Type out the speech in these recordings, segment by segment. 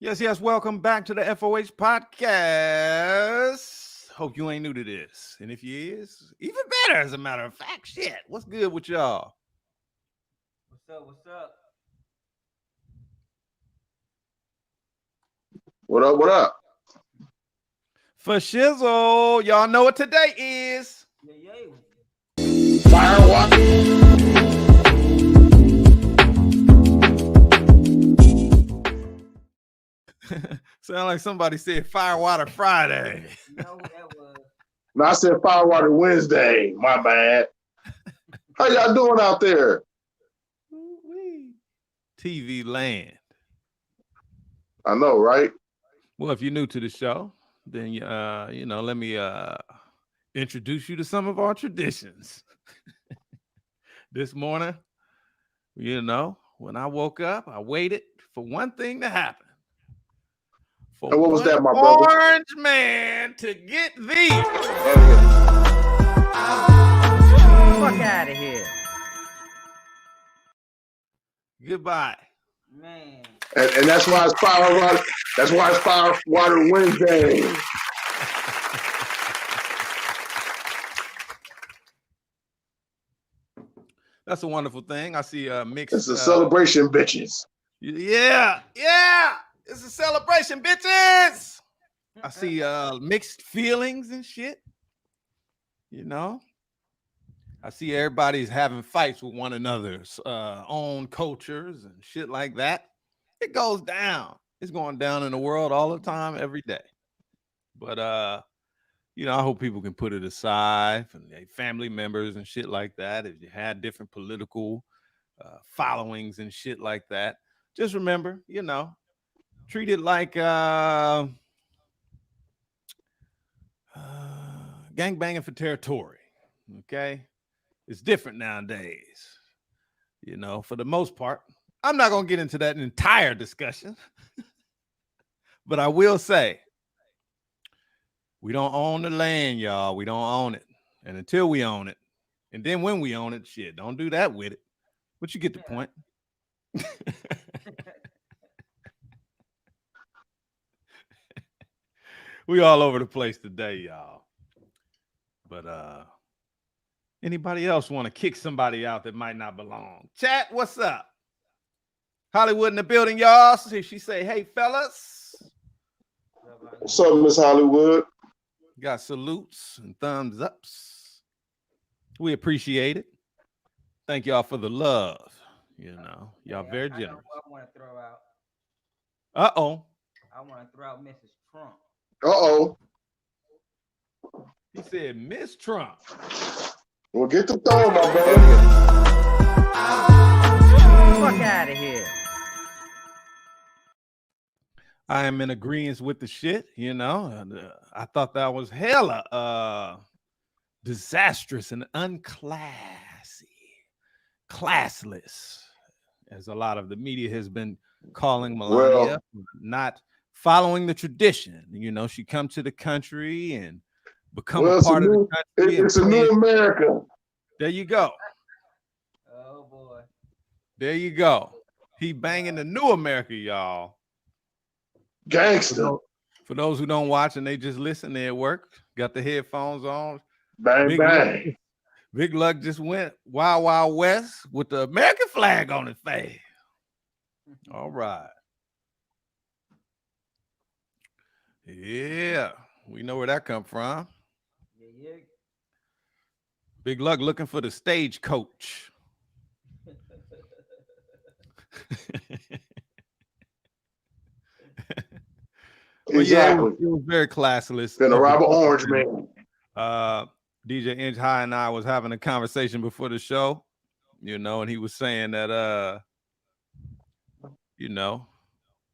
Yes, yes. Welcome back to the FOH podcast. Hope you ain't new to this. And if you is, even better, as a matter of fact. Shit. What's good with y'all? What's up? What's up? What up? What up? For shizzle, y'all know what today is. Yeah. Firewater. Sound like somebody said Firewater Friday. You know who that was? No, I said Firewater Wednesday. My bad. How y'all doing out there? TV land. I know, right? Well, if you're new to the show, then let me introduce you to some of our traditions. This morning, when I woke up, I waited for one thing to happen. For And what was one that, my brother? orange man to get thee. Fuck out of here. Goodbye. Man. And that's why it's Firewater. That's why it's Firewater Wednesday. That's a wonderful thing. I see mixed. It's a celebration, bitches. Yeah. It's a celebration, bitches. I see mixed feelings and shit. I see everybody's having fights with one another's own cultures and shit like that. It goes down. It's going down in the world all the time, every day. But I hope people can put it aside from their family members and shit like that. If you had different political followings and shit like that, just remember, treat it like gangbanging for territory. Okay, it's different nowadays. For the most part, I'm not gonna get into that entire discussion, but I will say we don't own the land, y'all. We don't own it, and until we own it, and then when we own it, shit, don't do that with it. But you get the point. We all over the place today, y'all. But anybody else want to kick somebody out that might not belong? Chat, what's up? Hollywood in the building, y'all. So she say, hey, fellas. What's up, Miss Hollywood? Got salutes and thumbs ups. We appreciate it. Thank y'all for the love. Y'all very generous. I know who I want to throw out. Uh-oh. I want to throw out Mrs. Trump. Uh-oh. He said, Miss Trump. Well, get the thumb, my brother. Fuck out of here. I am in agreement with the shit, I thought that was hella disastrous and unclassy. Classless, as a lot of the media has been calling Melania, not following the tradition. She come to the country and become a part of the country. It's a new America. There you go. Oh, boy. There you go. He banging the new America, y'all. Gangster. For those who don't watch and they just listen, they at work, got the headphones on. Bang, bang. Big Luck just went Wild Wild West with the American flag on his face. All right. Yeah, we know where that come from. Yeah. Big Luck looking for the stagecoach. Exactly. It was very classless. Been a Robert Orange man. DJ Inch High and I was having a conversation before the show, and he was saying that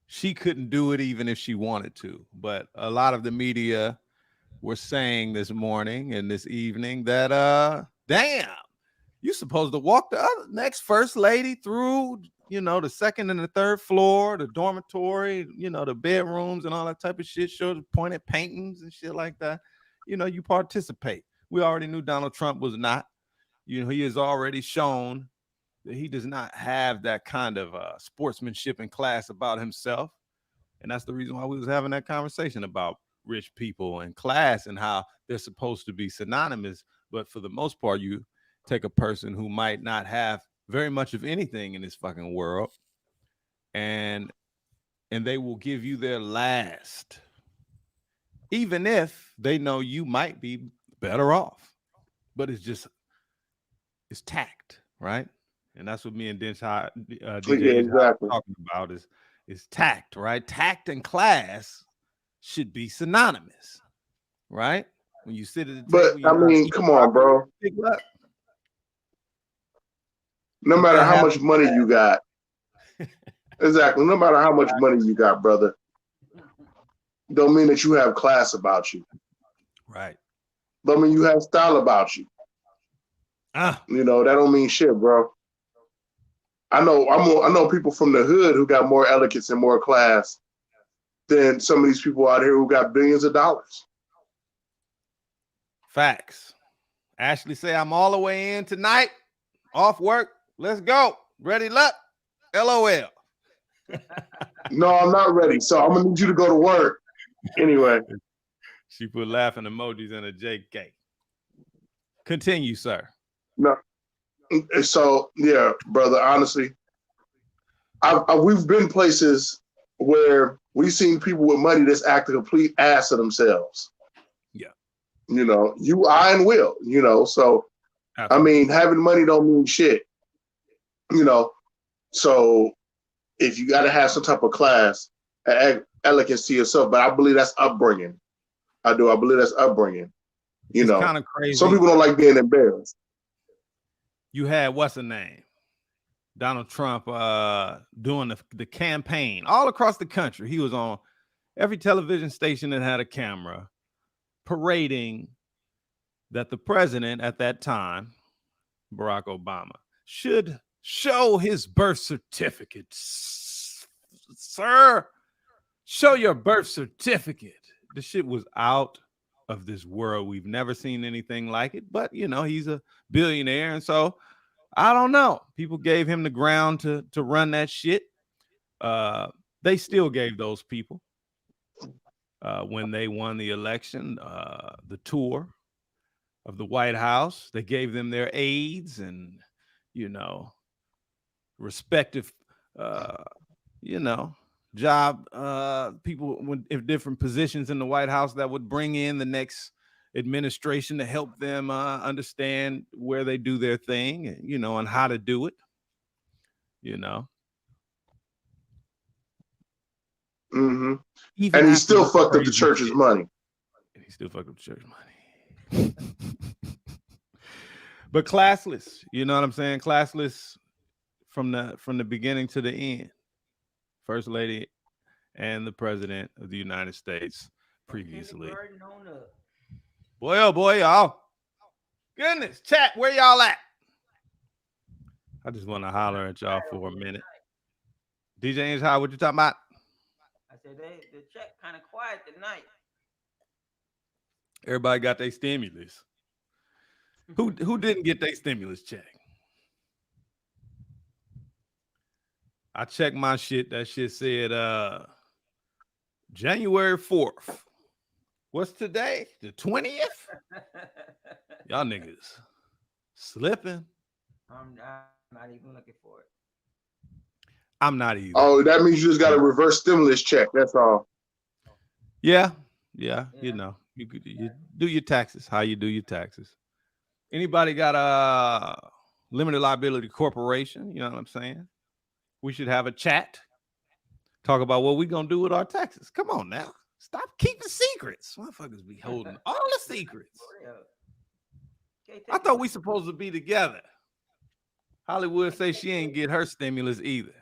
she couldn't do it even if she wanted to. But a lot of the media were saying this morning and this evening that damn, you're supposed to walk the next first lady through, the second and the third floor, the dormitory, the bedrooms and all that type of shit, show the pointed paintings and shit like that. You participate. We already knew Donald Trump was not. He has already shown that he does not have that kind of sportsmanship and class about himself. And that's the reason why we was having that conversation about rich people and class and how they're supposed to be synonymous. But for the most part, you take a person who might not have very much of anything in this fucking world, and they will give you their last, even if they know you might be better off. But it's tact, right? And that's what me and DJ is exactly. talking about is tact, right? Tact and class should be synonymous, right? When you sit at the But table, I you gotta mean, eat come on, bro. big luck. No If matter that how much happens, money you got, exactly. No matter how much money you got, brother, don't mean that you have class about you. right? Don't mean you have style about you. You know, that don't mean shit, bro. I know people from the hood who got more elegance and more class than some of these people out here who got billions of dollars. Facts. Ashley say, I'm all the way in tonight. Off work. Let's go. Ready, luck. LOL. No, I'm not ready. So I'm gonna need you to go to work. Anyway. She put laughing emojis in a JK. Continue, sir. No. So yeah, brother, honestly, we've been places where we've seen people with money that's act a complete ass of themselves. Yeah. You know, I and will, you know, so absolutely. I mean, having money don't mean shit. You know, so if you gotta have some type of class, elegance to yourself, but I believe that's upbringing. I believe that's upbringing. You know, kind of crazy. Some people don't like being embarrassed. You had what's the name? Donald Trump doing the campaign all across the country. He was on every television station that had a camera parading that the president at that time, Barack Obama, should show his birth certificate. Sir, show your birth certificate. The shit was out of this world. We've never seen anything like it, but you know, he's a billionaire, and so I don't know. People gave him the ground to run that shit. They still gave those people when they won the election, the tour of the White House. They gave them their aides and, you know, respective, you know, job people in different positions in the White House that would bring in the next administration to help them understand where they do their thing, you know, and how to do it, you know. Mm-hmm. And he still fucked up the church's money. He still fucked up the church money. But classless, you know what I'm saying? Classless from the beginning to the end. First Lady and the President of the United States previously. Boy, oh boy, y'all. Goodness, chat, where y'all at? I just want to holler at y'all for a minute. DJ Ainge, how what you talking about? I said the chat kind of quiet tonight. Everybody got their stimulus. Who didn't get their stimulus check? I checked my shit. That shit said January 4th. What's today? The 20th? Y'all niggas slipping. I'm not even looking for it. I'm not either. Oh, that means you just got a reverse stimulus check. That's all. Yeah. You know, you do your taxes. How you do your taxes. Anybody got a limited liability corporation? You know what I'm saying? We should have a chat. Talk about what we gonna do with our taxes. Come on now. Stop keeping secrets. Motherfuckers be holding all the secrets. I thought we supposed to be together. Hollywood say she ain't get her stimulus either.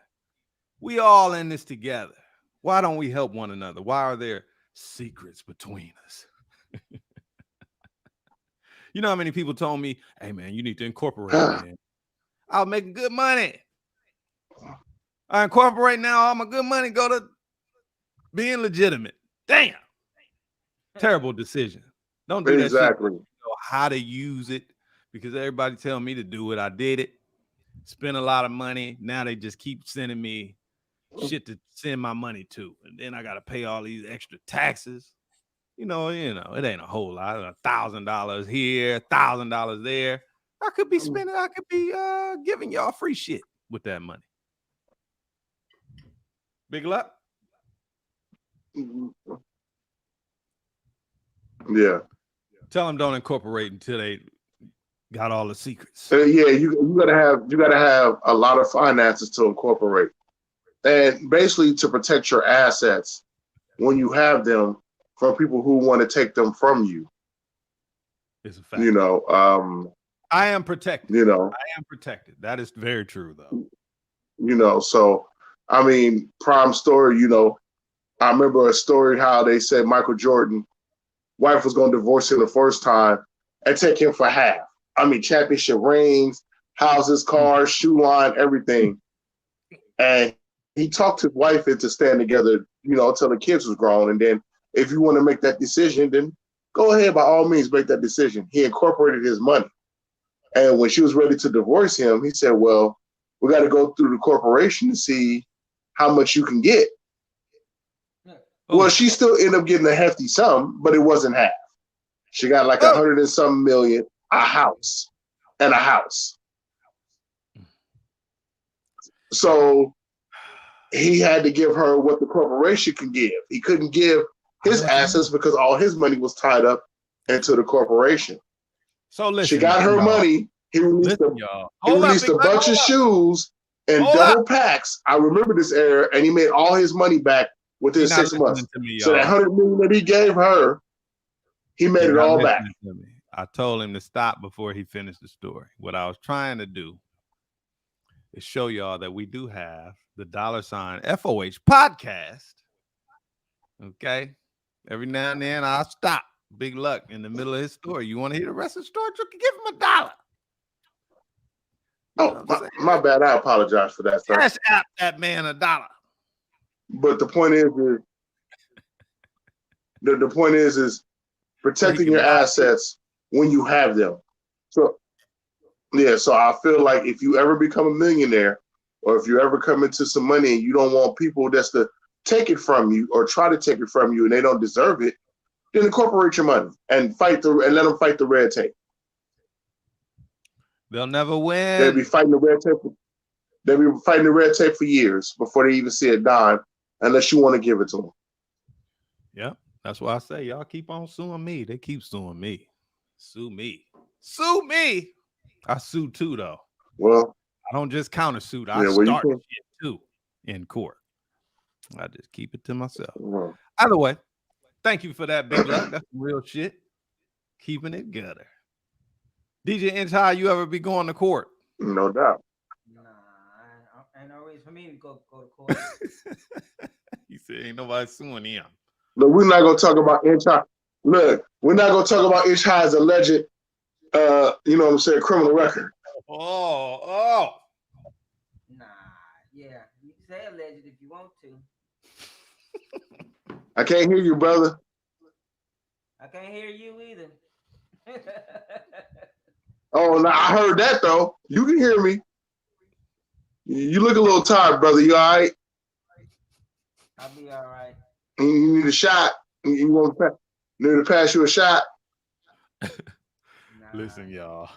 We all in this together. Why don't we help one another? Why are there secrets between us? You know how many people told me, hey man, you need to incorporate, man. I'll make good money. I incorporate now, all my good money go to being legitimate. Damn. Terrible decision. Don't do that shit. You know how to use it because everybody tell me to do it. I did it. Spent a lot of money. Now they just keep sending me shit to send my money to, and then I got to pay all these extra taxes. You know, it ain't a whole lot. $1,000 here, $1,000 there. I could be spending. I could be giving y'all free shit with that money. Big luck. Yeah. Tell them don't incorporate until they got all the secrets. Yeah, you gotta have a lot of finances to incorporate, and basically to protect your assets when you have them from people who want to take them from you. It's a fact. You know, I am protected. You know, I am protected. That is very true, though. You know, so I mean, prime story. You know, I remember a story how they said Michael Jordan wife was going to divorce him the first time and take him for half. I mean, championship rings, houses, cars, shoe line, everything. And he talked his wife into staying together, you know, until the kids was grown. And then if you want to make that decision, then go ahead, by all means, make that decision. He incorporated his money. And when she was ready to divorce him, he said, well, we got to go through the corporation to see how much you can get. Well, she still ended up getting a hefty sum, but it wasn't half. She got like 100 and some million, a house. So he had to give her what the corporation can give. He couldn't give his assets because all his money was tied up into the corporation. So listen, she got her money. He released a bunch of shoes and double packs. I remember this era, and he made all his money back within 6 months. So that 100 million that he gave her, he made it all back. I told him to stop before he finished the story. What I was trying to do is show y'all that we do have the $ FOH podcast. Okay. Every now and then I'll stop Big Luck in the middle of his story. You want to hear the rest of the story? You can give him $1. Oh, my bad. I apologize for that, sir. Cash out that man $1. But the point is the point is protecting your assets when you have them. So yeah, so I feel like if you ever become a millionaire, or if you ever come into some money and you don't want people that's to take it from you or try to take it from you and they don't deserve it, then incorporate your money and let them fight the red tape. They'll never win. They'll be fighting the red tape. They'll be fighting the red tape for years before they even see a dime, unless you want to give it to them. Yeah, that's why I say y'all keep on suing me. They keep suing me. Sue me. Sue me. I sue too, though. Well, I don't just countersuit. I start shit too in court. I just keep it to myself. Well, either way, thank you for that, Big Luck. That's real shit. Keeping it gutter. DJ Inch High, you ever be going to court? No doubt. Nah, ain't no reason for me to go to court. He said ain't nobody suing him. Look, we're not gonna talk about Inch High. Look, we're not gonna talk about Inch High's alleged you know what I'm saying, criminal record. Nah, yeah. You can say alleged if you want to. I can't hear you, brother. I can't hear you either. Oh, no, I heard that though. You can hear me. You look a little tired, brother. You all right? I'll be all right. You need a shot. You want to pass you a shot? Listen, y'all.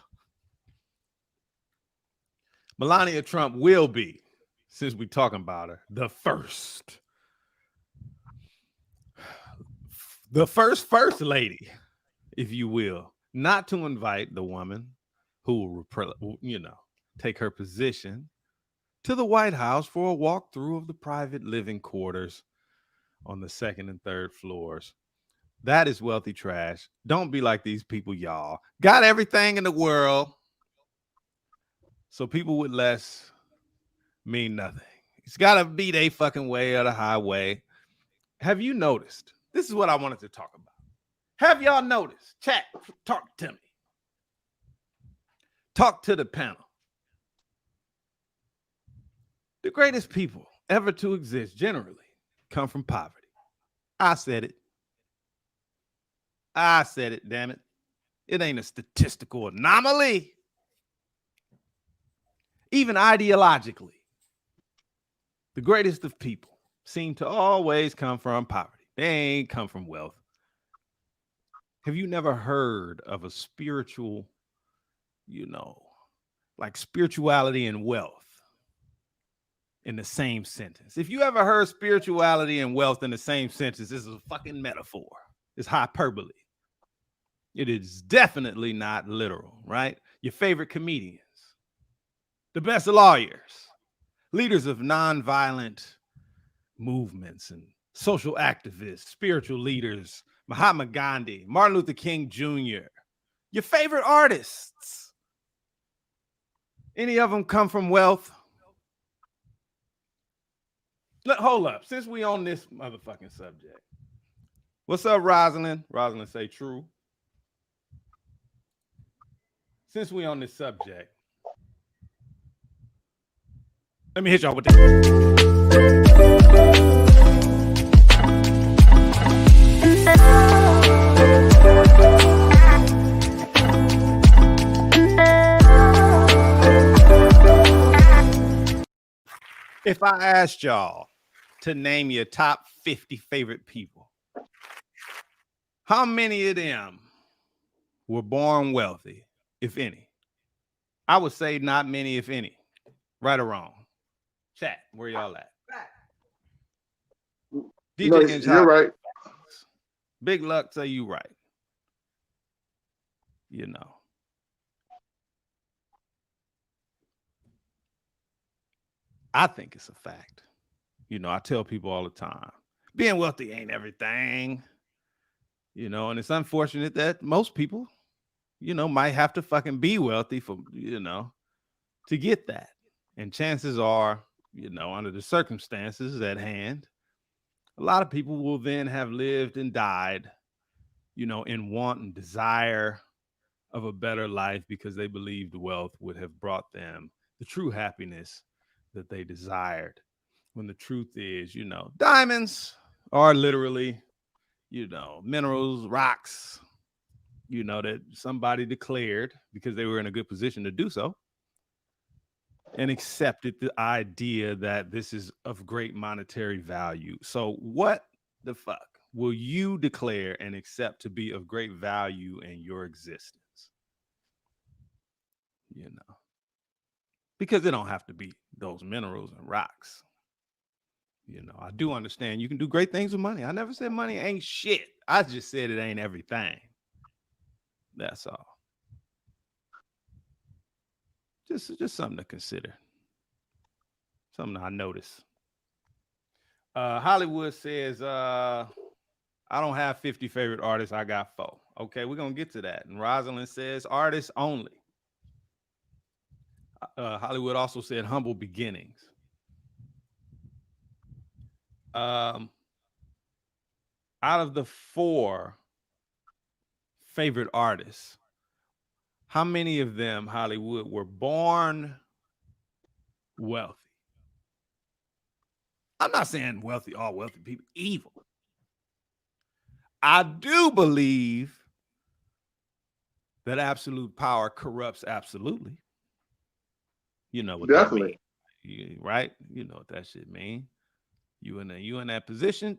Melania Trump will be, since we're talking about her, the first lady, if you will, not to invite the woman who will, take her position to the White House for a walkthrough of the private living quarters on the 2nd and 3rd floors. That is wealthy trash. Don't be like these people, y'all. Got everything in the world, so people with less mean nothing. It's got to be their fucking way or the highway. Have you noticed? This is what I wanted to talk about. Have y'all noticed? Chat, talk to me. Talk to the panel. The greatest people ever to exist generally come from poverty. I said it. Damn it. It ain't a statistical anomaly. Even ideologically. The greatest of people seem to always come from poverty. They ain't come from wealth. Have you never heard of a spiritual, like spirituality and wealth in the same sentence? If you ever heard spirituality and wealth in the same sentence, this is a fucking metaphor. It's hyperbole. It is definitely not literal, right? Your favorite comedians, the best lawyers, leaders of nonviolent movements and social activists, spiritual leaders, Mahatma Gandhi, Martin Luther King Jr., your favorite artists. Any of them come from wealth? Hold up. Since we on this motherfucking subject. What's up, Rosalind? Rosalind say true. Since we on this subject, let me hit y'all with this. If I asked y'all to name your top 50 favorite people, how many of them were born wealthy, if any? I would say not many, if any. Right or wrong? Chat, where y'all at? DJ you're right. Big luck say you right. I think it's a fact. I tell people all the time, being wealthy ain't everything. And it's unfortunate that most people, might have to fucking be wealthy for, to get that. And chances are, under the circumstances at hand, a lot of people will then have lived and died, in want and desire of a better life because they believed wealth would have brought them the true happiness that they desired. When the truth is, diamonds are literally, minerals, rocks, that somebody declared because they were in a good position to do so and accepted the idea that this is of great monetary value. So what the fuck will you declare and accept to be of great value in your existence? Because it don't have to be those minerals and rocks. I do understand you can do great things with money. I never said money ain't shit. I just said it ain't everything. That's all. Just something to consider. Something I notice. Hollywood says, I don't have 50 favorite artists. I got 4. Okay, we're going to get to that. And Rosalind says, artists only. Hollywood also said humble beginnings. Out of the 4 favorite artists, how many of them, Hollywood, were born wealthy? I'm not saying wealthy, all wealthy people, evil. I do believe that absolute power corrupts absolutely. You know what Definitely. that means, right? You know what that shit mean. You in that position.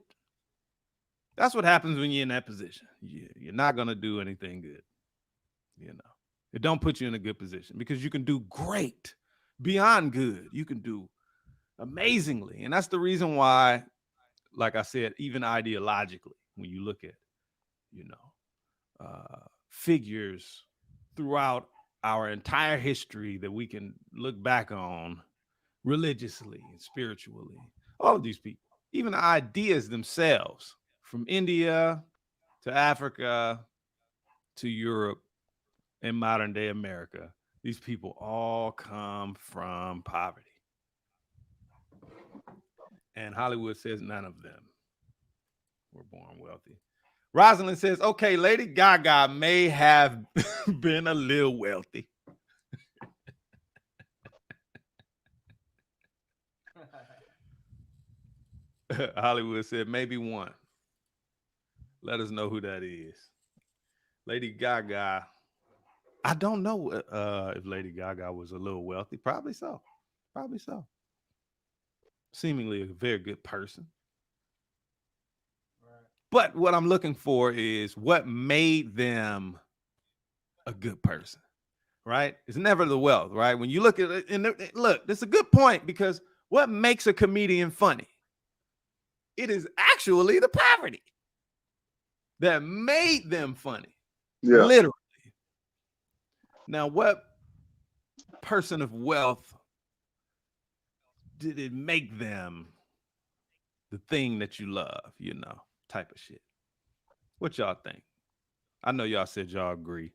That's what happens when you're in that position. You're not gonna do anything good. It don't put you in a good position because you can do great, beyond good. You can do amazingly, and that's the reason why, like I said, even ideologically, when you look at, figures throughout our entire history that we can look back on religiously and spiritually, all of these people, even the ideas themselves, from India to Africa to Europe and modern day America, these people all come from poverty. And Hollywood says none of them were born wealthy. Rosalind says, okay, Lady Gaga may have been a little wealthy. Hollywood said maybe one. Let us know who that is. Lady Gaga. I don't know if Lady Gaga was a little wealthy. Probably so. seemingly a very good person. But what I'm looking for is what made them a good person, right? It's never the wealth, right? When you look at it, and look, that's a good point, because what makes a comedian funny? It is actually the poverty that made them funny. Yeah. Literally. Now, what person of wealth did it make them the thing that you love, type of shit? What y'all think? I know y'all said y'all agree.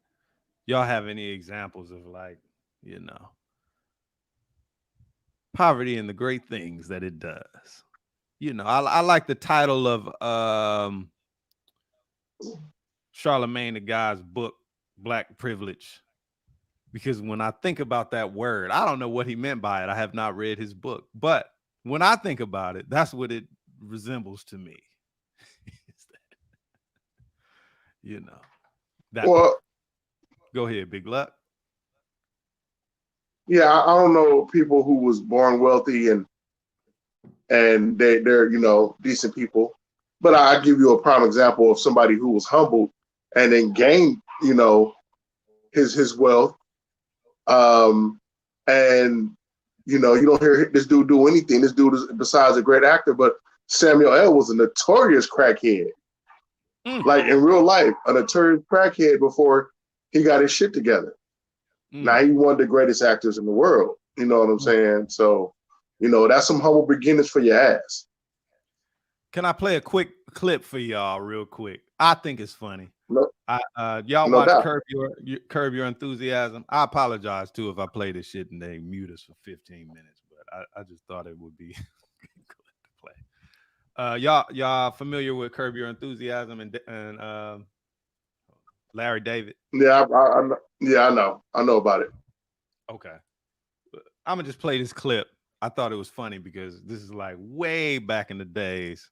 Y'all have any examples of, like, poverty and the great things that it does? I like the title of Charlemagne the Guy's book, Black Privilege, because when I think about that word, I don't know what he meant by it. I have not read his book, but when I think about it, that's what it resembles to me. That Well, part. Go ahead, Big Luck. Yeah, I don't know people who was born wealthy and they're decent people, but I give you a prime example of somebody who was humbled and then gained his wealth, and you don't hear this dude do anything. This dude is, besides a great actor, but Samuel L. was a notorious crackhead. Like in real life, a notorious crackhead before he got his shit together. Now he's one of the greatest actors in the world. You know what I'm saying? So, that's some humble beginnings for your ass. Can I play a quick clip for y'all real quick? I think it's funny. No, y'all no watch doubt. Curb Your Enthusiasm. I apologize too if I play this shit and they mute us for 15 minutes, but I just thought it would be good to play. Y'all familiar with Curb Your Enthusiasm and Larry David? Yeah, I know about it. Okay, I'm gonna just play this clip. I thought it was funny because this is like way back in the days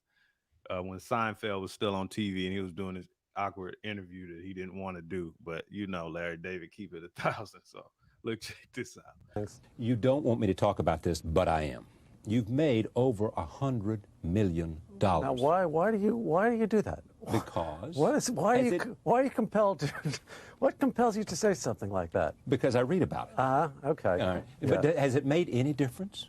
when Seinfeld was still on TV and he was doing this awkward interview that he didn't want to do. But Larry David, keep it 1,000. So look, check this out. You don't want me to talk about this, but I am. You've made over $100 million. Now, why do you do that? Because why are you compelled to? What compels you to say something like that? Because I read about it. Okay. All right. Yeah. But has it made any difference?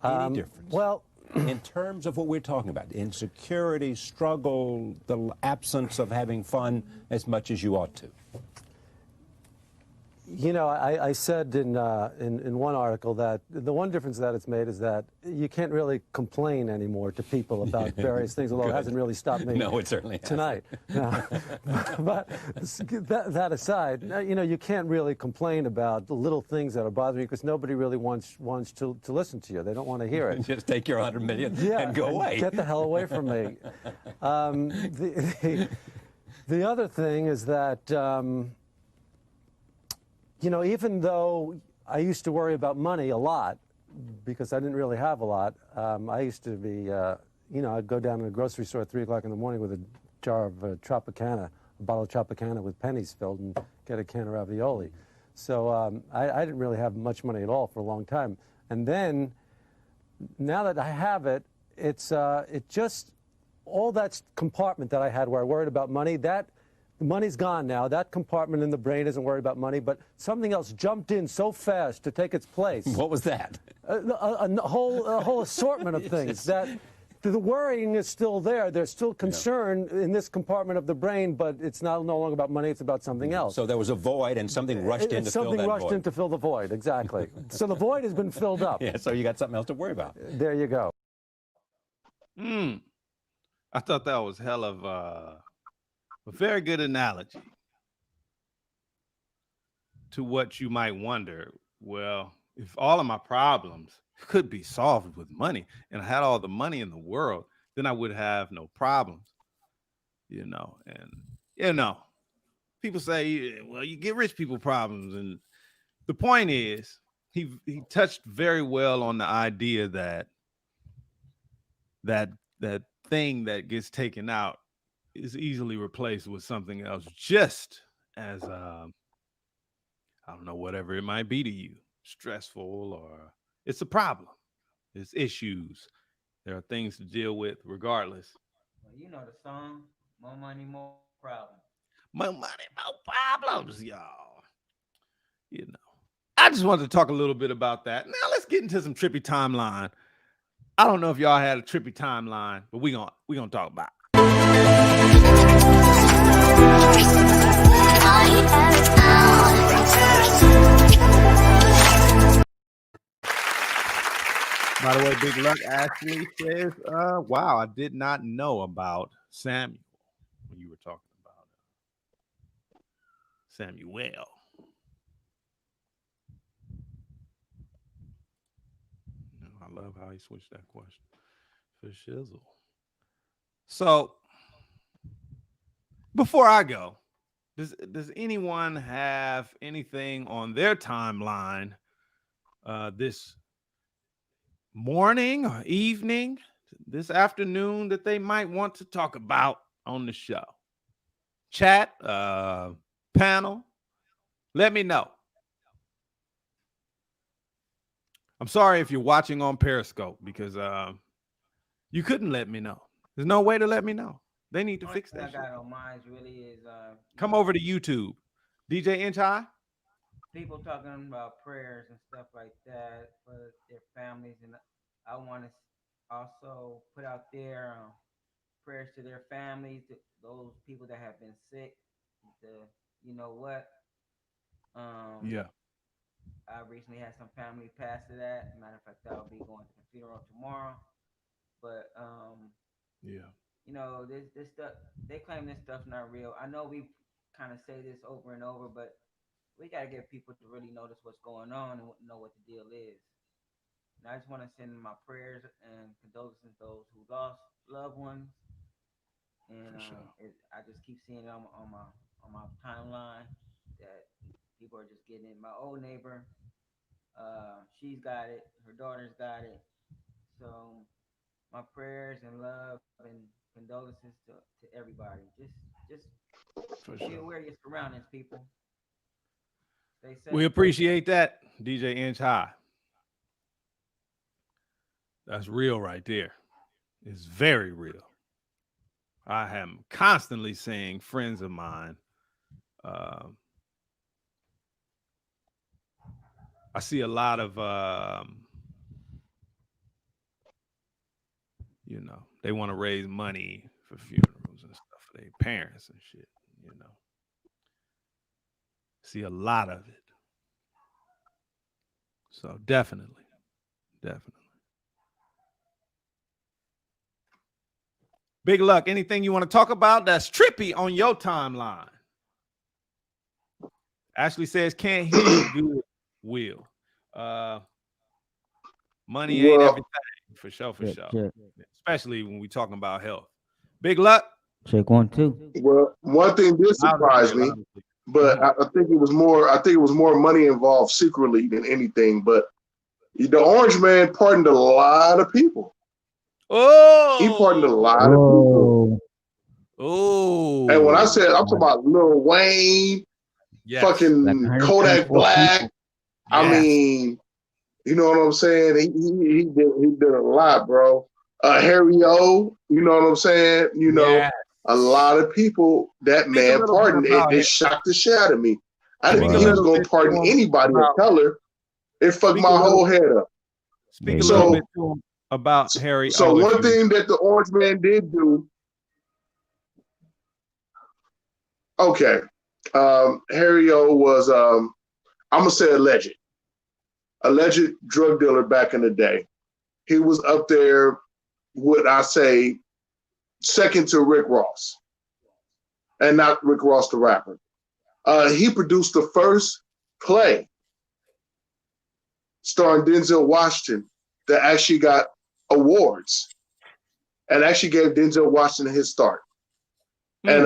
Any difference? Well, in terms of what we're talking about, insecurity, struggle, the absence of having fun as much as you ought to. I said in one article that the one difference that it's made is that you can't really complain anymore to people about various things, although it hasn't really stopped me. No, it certainly tonight. But that aside, you can't really complain about the little things that are bothering you because nobody really wants to listen to you. They don't want to hear it. Just take your $100 million and go away. Get the hell away from me. The other thing is that. Even though I used to worry about money a lot because I didn't really have a lot, I used to be, I'd go down to the grocery store at 3 o'clock in the morning with a jar of Tropicana, a bottle of Tropicana with pennies filled, and get a can of ravioli. So I didn't really have much money at all for a long time. And then, now that I have it, it just, all that compartment that I had where I worried about money, the money's gone now. That compartment in the brain isn't worried about money, but something else jumped in so fast to take its place. What was that? A whole assortment of things. That the worrying is still there. There's still concern in this compartment of the brain, but it's no longer about money. It's about something else. So there was a void, and something rushed in to fill that void. Something rushed in to fill the void. Exactly. So the void has been filled up. Yeah. So you got something else to worry about. There you go. I thought that was hell of a very good analogy to what you might wonder. Well, if all of my problems could be solved with money and I had all the money in the world, then I would have no problems, and people say, well, you get rich people problems. And the point is he touched very well on the idea that thing that gets taken out is easily replaced with something else, just as I don't know, whatever it might be to you, stressful or it's a problem. It's issues. There are things to deal with regardless. Well, you know the song, more money, more problems. More money, more problems, y'all. You know. I just wanted to talk a little bit about that. Now let's get into some trippy timeline. I don't know if y'all had a trippy timeline, but we gonna talk about it. By the way, Big Luck actually says, wow, I did not know about Samuel when you were talking about Samuel. I love how he switched that question for shizzle. So before I go, does anyone have anything on their timeline this morning or evening, this afternoon that they might want to talk about on the show? Chat, panel, let me know. I'm sorry if you're watching on Periscope because you couldn't let me know. There's no way to let me know. They need to fix that. I got on mine really is come over to YouTube. DJ Inch High. People talking about prayers and stuff like that for their families, and I want to also put out there prayers to their families, to those people that have been sick. You know what? Yeah. I recently had some family pass to that. Matter of fact, I'll be going to the funeral tomorrow. But yeah, you know, this stuff, they claim this stuff's not real. I know we kind of say this over and over, but we gotta get people to really notice what's going on and know what the deal is. And I just want to send my prayers and condolences to those who lost loved ones. And I just keep seeing it on my timeline that people are just getting it. My old neighbor, she's got it. Her daughter's got it. So my prayers and love and condolences to everybody. Just be aware of your surroundings, people. Stay safe. We appreciate that, DJ Inch High. That's real right there. It's very real. I am constantly seeing friends of mine. I see a lot of, you know, they want to raise money for funerals and stuff for their parents and shit, you know. See a lot of it. So definitely. Big Luck, anything you want to talk about that's trippy on your timeline? Ashley says, can't hear you good, Will. Money ain't everything, for sure. Check. Especially when we talking about health. Big Luck. Check 1, 2. Well, one thing did surprise me, but I think it was more money involved secretly than anything. But the Orange Man pardoned a lot of people. Oh, he pardoned a lot of people. Oh, and when I said I'm talking about Lil Wayne, fucking like Kodak Black. Yes. I mean, you know what I'm saying? He did a lot, bro. Harry O, you know what I'm saying? You know, a lot of people that man pardoned. It shocked the shit out of me. I didn't think he was gonna pardon anybody of color. It fucked my whole head up. Speak a little bit to him about Harry. So one thing that the Orange Man did do. Okay. Harry O was I'm gonna say alleged drug dealer back in the day. He was up there, would I say, second to Rick Ross. And not Rick Ross the rapper. He produced the first play starring Denzel Washington that actually got awards and actually gave Denzel Washington his start. And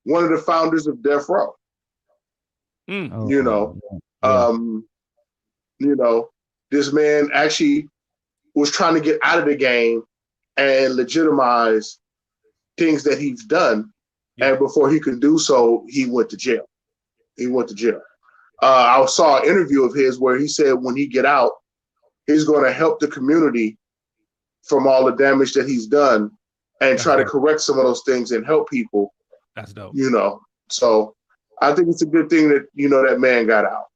one of the founders of Death Row. You know, this man actually was trying to get out of the game and legitimize things that he's done. And before he could do so, he went to jail. I saw an interview of his where he said when he get out, he's going to help the community from all the damage that he's done and try to correct some of those things and help people. That's dope. You know, so I think it's a good thing that, you know, that man got out.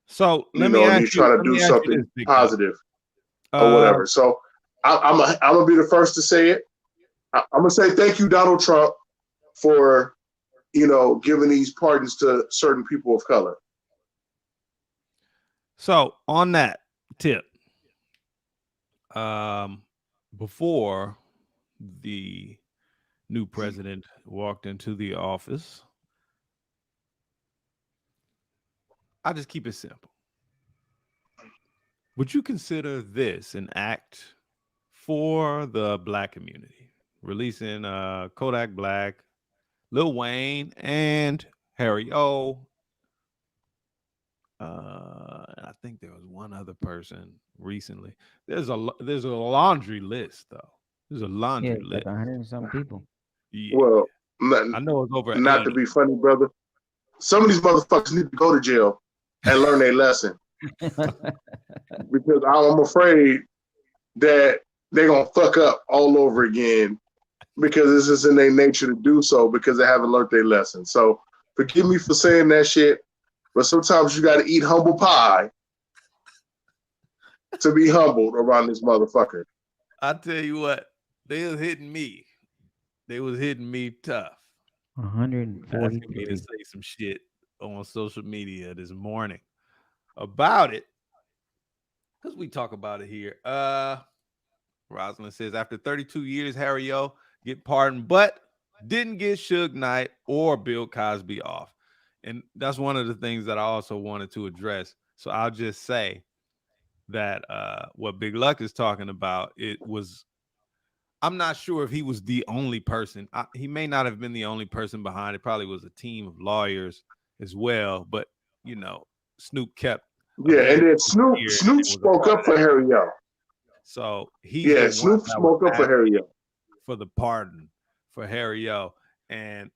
So let me ask you, trying to do something positive or whatever. So I'm gonna be the first to say it. I'm gonna say thank you, Donald Trump, for, you know, giving these pardons to certain people of color. So on that tip, before the new president walked into the office, I'll just keep it simple. Would you consider this an act for the Black community? Releasing Kodak Black, Lil Wayne, and Harry O. I think there was one other person recently. There's a laundry list though. There's a laundry list. Like 100 and some people. Yeah. Well, I know it's over. Not 80. to be funny, brother. Some of these motherfuckers need to go to jail and learn their lesson. Because I'm afraid that they're gonna fuck up all over again because this is in their nature to do so because they haven't learned their lesson. So forgive me for saying that shit, but sometimes you gotta eat humble pie to be humbled around this motherfucker. I tell you what, they was hitting me. They was hitting me tough. 140 asking me to say some shit on social media this morning about it. Because we talk about it here. Rosalind says, after 32 years, Harry O get pardoned, but didn't get Suge Knight or Bill Cosby off. And that's one of the things that I also wanted to address. So I'll just say that what Big Luck is talking about, I'm not sure if he was the only person. He may not have been the only person behind it. Probably was a team of lawyers as well. But, you know, Snoop kept. Yeah, and then Snoop spoke up for Harry O. So Snoop spoke up for Harry O. For the pardon for Harry O. And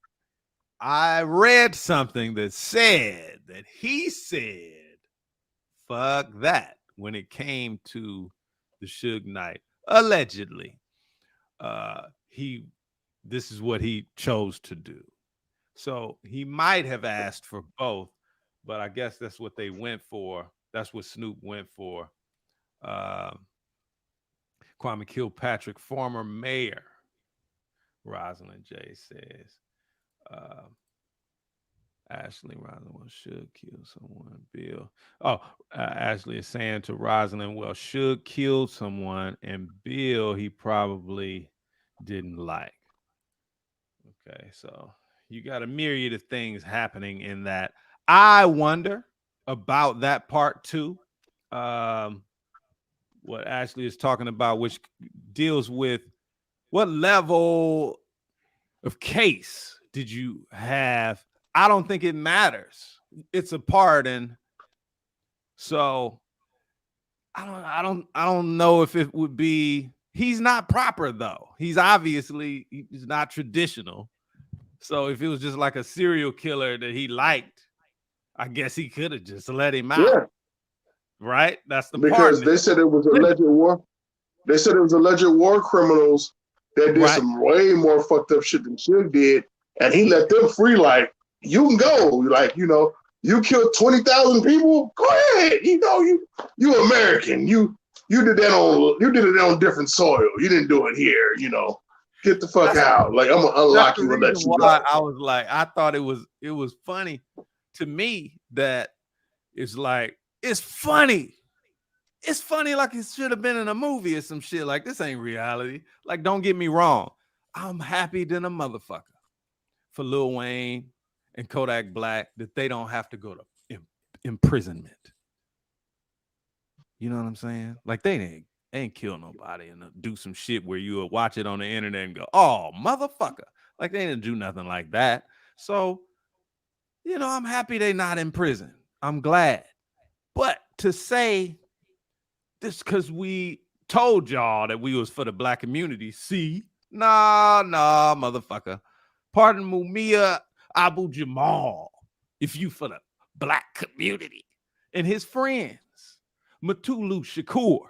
I read something that said that he said, fuck that, when it came to the Suge Knight. Allegedly, this is what he chose to do. So he might have asked for both, but I guess that's what they went for. That's what Snoop went for. Kwame Kilpatrick, former mayor. Rosalind J says, Ashley Rosalind should kill someone. Bill. Ashley is saying to Rosalind, well, should kill someone, and Bill he probably didn't like. Okay, so you got a myriad of things happening in that. I wonder about that part too. What Ashley is talking about, which deals with what level of case did you have? I don't think it matters. It's a pardon. So I don't know if it would be. He's not proper though. He's not traditional. So if it was just like a serial killer that he liked, I guess he could have just let him out. Yeah. Right? That's the because they said it was alleged war. They said it was alleged war criminals that did some way more fucked up shit than Suge did, and he let them free. Like, you can go. Like, you know, you killed 20,000 people. Go ahead. You know, you American. You did it on different soil. You didn't do it here. You know, get the fuck out. Like, I'm gonna unlock you and let you go. I was like, I thought it was funny to me that it's like, it's funny. It's funny like it should have been in a movie or some shit. Like, this ain't reality. Like, don't get me wrong. I'm happy than a motherfucker for Lil Wayne and Kodak Black that they don't have to go to imprisonment. You know what I'm saying? Like, they ain't kill nobody and do some shit where you will watch it on the internet and go, oh, motherfucker. Like, they didn't do nothing like that. So, you know, I'm happy they not in prison. I'm glad. But to say this because we told y'all that we was for the Black community, see? Nah, motherfucker. Pardon Mumia Abu Jamal if you for the Black community and his friends. Mutulu Shakur.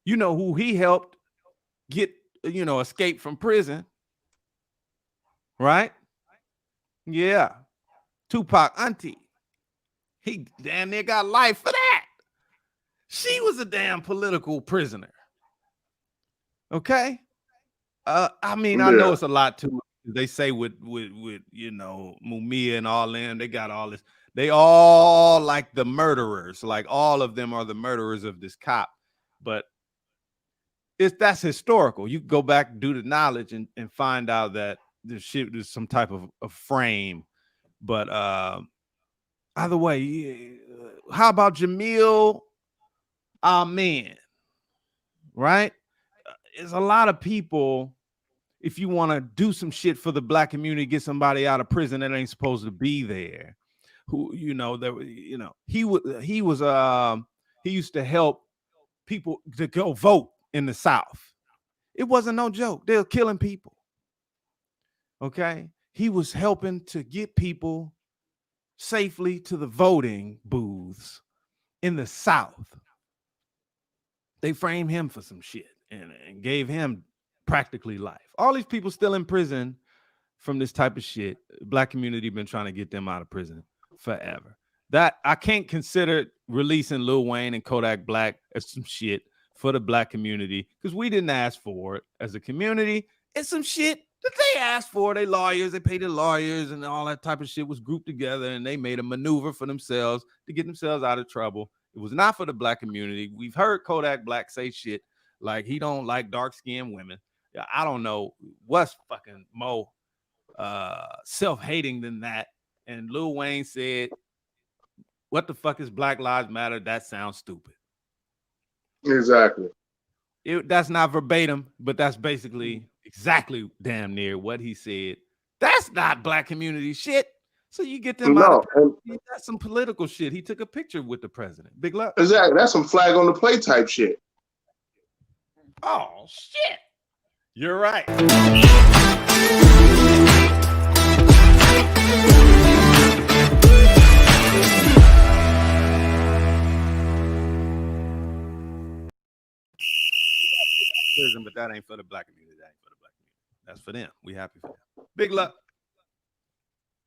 You know who he helped get, escape from prison, right? Yeah. Tupac auntie. He damn near got life for that. She was a damn political prisoner. Okay. I mean, I know it's a lot too. They say with Mumia and all them, they got all this. They all like the murderers, like all of them are the murderers of this cop. But that's historical. You go back, do the knowledge, and find out that there's some type of frame. But either way, how about Jamil Amen? Right? There's a lot of people. If you want to do some shit for the black community, get somebody out of prison that ain't supposed to be there, who he used to help people to go vote in the South. It wasn't no joke. They were killing people. Okay, he was helping to get people safely to the voting booths in the South. They framed him for some shit and gave him practically life. All these people still in prison from this type of shit. Black community been trying to get them out of prison forever. That I can't consider releasing Lil Wayne and Kodak Black as some shit for the black community because we didn't ask for it as a community. It's some shit that they asked for. They lawyers, they paid the lawyers and all that type of shit was grouped together and they made a maneuver for themselves to get themselves out of trouble. It was not for the black community. We've heard Kodak Black say shit like he don't like dark-skinned women. I don't know what's fucking more self-hating than that. And Lil Wayne said, what the fuck is Black Lives Matter? That sounds stupid. Exactly. That's not verbatim, but that's basically exactly damn near what he said. That's not black community shit. So you get them out of that's some political shit. He took a picture with the president. Big luck. Exactly. That's some flag on the play type shit. Oh shit. You're right. But that ain't for the black community. That ain't for the black community. That's for them. We happy for them. Big luck.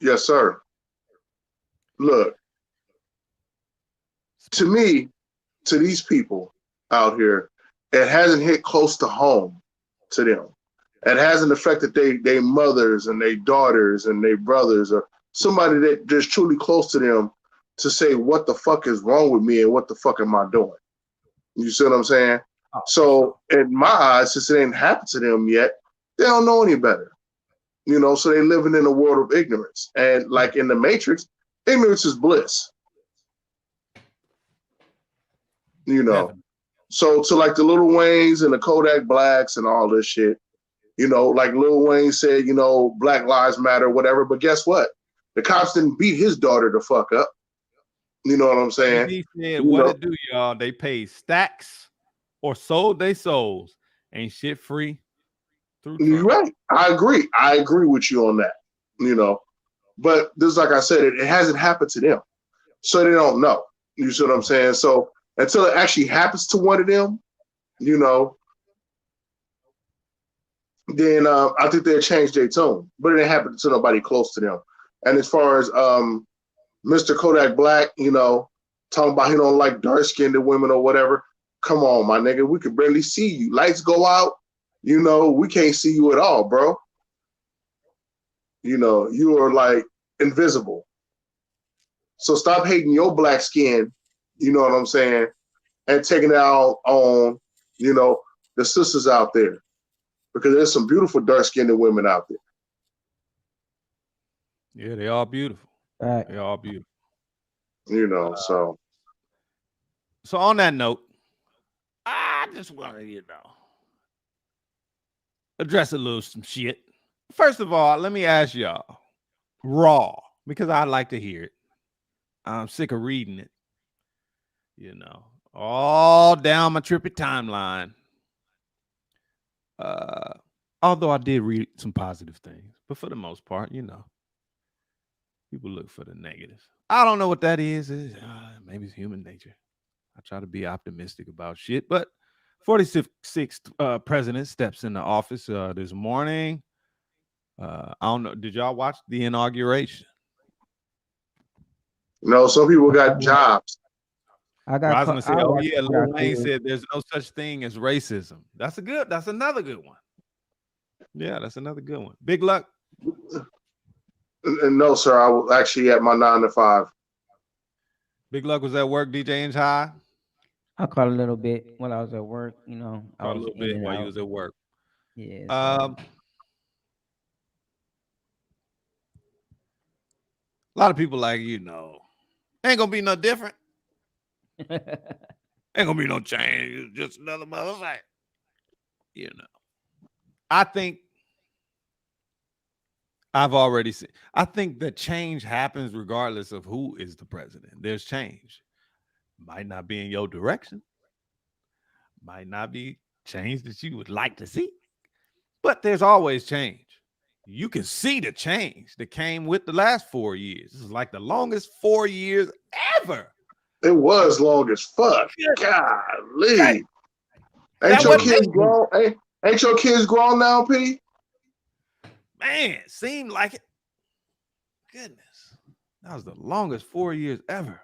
Yes, sir. Look, to me, to these people out here, it hasn't hit close to home to them. It hasn't affected their mothers and their daughters and their brothers or somebody that just truly close to them to say, what the fuck is wrong with me and what the fuck am I doing? You see what I'm saying? Oh, so in my eyes, since it ain't happened to them yet, they don't know any better. So they living in a world of ignorance. And like in the Matrix, ignorance is bliss. So to like the Lil Waynes and the Kodak Blacks and all this shit, like Lil Wayne said, Black Lives Matter, whatever. But guess what? The cops didn't beat his daughter the fuck up. You know what I'm saying? He said, what it do, y'all? They paid stacks or sold their souls. Ain't shit free. You're right. I agree with you on that. But this, like I said, it hasn't happened to them. So they don't know. You see what I'm saying? So until it actually happens to one of them, then I think they'll change their tune. But it didn't happen to nobody close to them. And as far as Mr. Kodak Black, talking about he don't like dark-skinned women or whatever, come on, my nigga. We could barely see you. Lights go out. We can't see you at all, bro. You are like invisible. So stop hating your black skin, you know what I'm saying, and taking it out on, the sisters out there. Because there's some beautiful dark-skinned women out there. Yeah, they all beautiful. Right. They all beautiful. So on that note, I just want to, address a little some shit. First of all, let me ask y'all, raw, because I'd like to hear it. I'm sick of reading it. All down my trippy timeline. Although I did read some positive things, but for the most part, people look for the negatives. I don't know what that is. Maybe it's human nature. I try to be optimistic about shit. But 46th president steps into office this morning. I don't know. Did y'all watch the inauguration? No, some people got jobs. I Bro, I was got. gonna say, oh yeah, Lil Wayne said there's no such thing as racism. That's another good one. Yeah, that's another good one. Big luck. And no, sir, I was actually at my 9 to 5. Big luck was at work, DJ Inch High. I caught a little bit while I was at work. You know, I Caught a was little in bit and while you out. was at work. Yeah. A lot of people like, ain't gonna be no different. Ain't gonna be no change. It's just another motherfucker. I think I've already seen. I think that change happens regardless of who is the president. There's change. Might not be in your direction. Might not be change that you would like to see. But there's always change. You can see the change that came with the last 4 years. This is like the longest 4 years ever. It was long as fuck. Golly. Right. Ain't your kids grown? Ain't your kids grown now, P? Man, seemed like it. Goodness. That was the longest 4 years ever.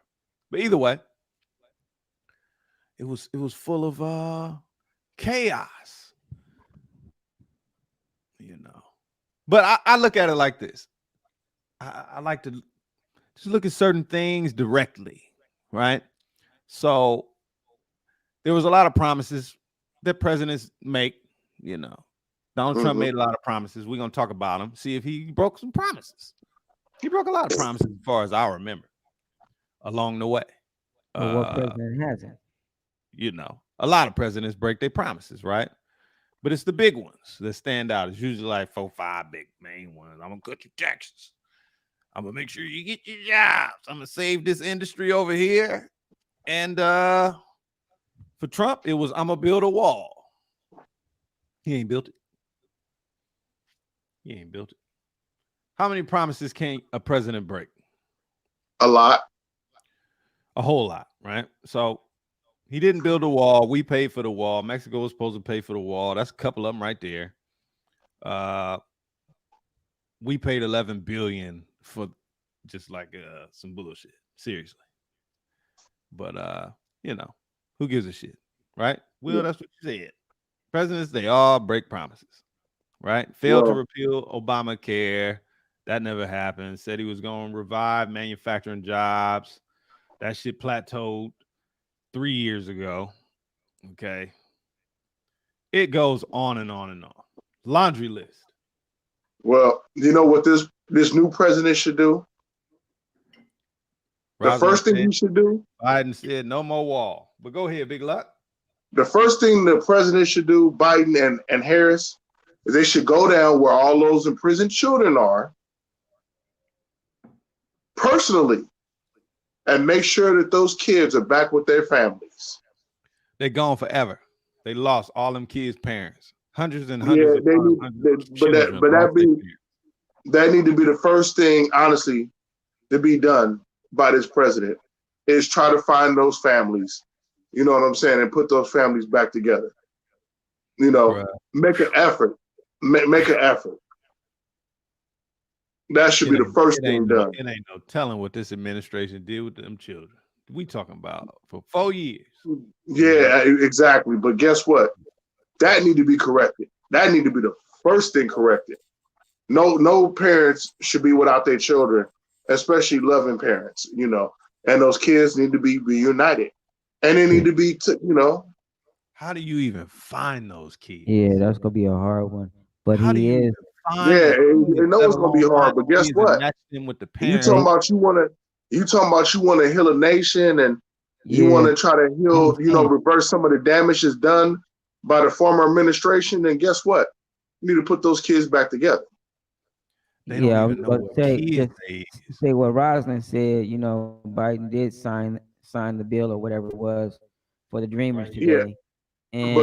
But either way, it was full of chaos. But I look at it like this. I like to just look at certain things directly, right? So there was a lot of promises that presidents make, Donald Trump made a lot of promises. We're going to talk about him, see if he broke some promises. He broke a lot of promises as far as I remember along the way. Well, what president hasn't? A lot of presidents break their promises, right? But it's the big ones that stand out. It's usually like 4, 5 big main ones. I'm going to cut your taxes. I'm going to make sure you get your jobs. I'm going to save this industry over here. And for Trump, it was, I'm going to build a wall. He ain't built it. How many promises can a president break? A lot. A whole lot, right? So he didn't build a wall. We paid for the wall. Mexico was supposed to pay for the wall. That's a couple of them right there. We paid $11 billion for just like some bullshit. Seriously. But who gives a shit, right? Will, that's what you said. Presidents, they all break promises, right? Failed to repeal Obamacare. That never happened. Said he was going to revive manufacturing jobs. That shit plateaued 3 years ago. Okay. It goes on and on and on. Laundry list. Well, you know what this new president should do? The first thing he should do? Biden said no more wall. But go ahead, Big Luck. The first thing the president should do, Biden and Harris, is they should go down where all those imprisoned children are personally and make sure that those kids are back with their families. They're gone forever. They lost all them kids' parents. Hundreds and hundreds that need to be the first thing, honestly, to be done by this president is try to find those families. You know what I'm saying? And put those families back together. Right. Make an effort. Make an effort. That should be the first thing done. It ain't no telling what this administration did with them children. We talking about for 4 years. Yeah, exactly. But guess what? That need to be corrected. That need to be the first thing corrected. No parents should be without their children, especially loving parents, and those kids need to be reunited. And they need to be, How do you even find those kids? Yeah, that's going to be a hard one. But how he is. Yeah, you know it's going to be hard. But guess what? With the you talking about you want to heal a nation and you want to try to heal, reverse some of the damages done by the former administration. Then guess what? You need to put those kids back together. They don't even know what kids say what Roslyn said. Biden did sign the bill or whatever it was for the Dreamers today. Yeah.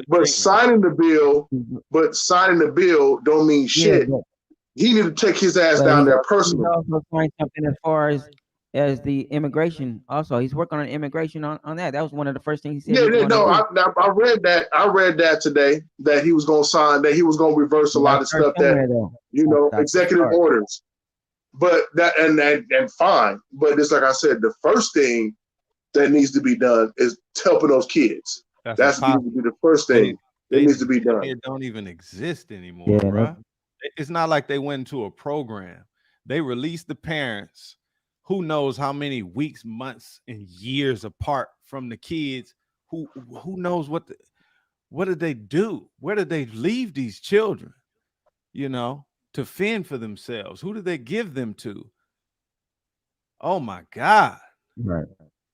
But signing the bill don't mean shit. He need to take his ass down there personally. He also signed something as far as as the immigration. Also, he's working on immigration on that. That was one of the first things he said Yeah, he was going to no, do. I read that. I read that today that he was going to sign, that he was going to reverse a You lot gotta of start stuff that, somewhere, though. That's the executive start. orders. But that and fine. But it's like I said, the first thing that needs to be done is helping those kids. That's needs to be the first thing that needs to be done. It don't even exist anymore, Yeah, bruh. It's not like they went into a program. They released the parents, who knows how many weeks, months, and years apart from the kids. Who knows what did they do? Where did they leave these children? You know, to fend for themselves. Who did they give them to? Oh my God. Right.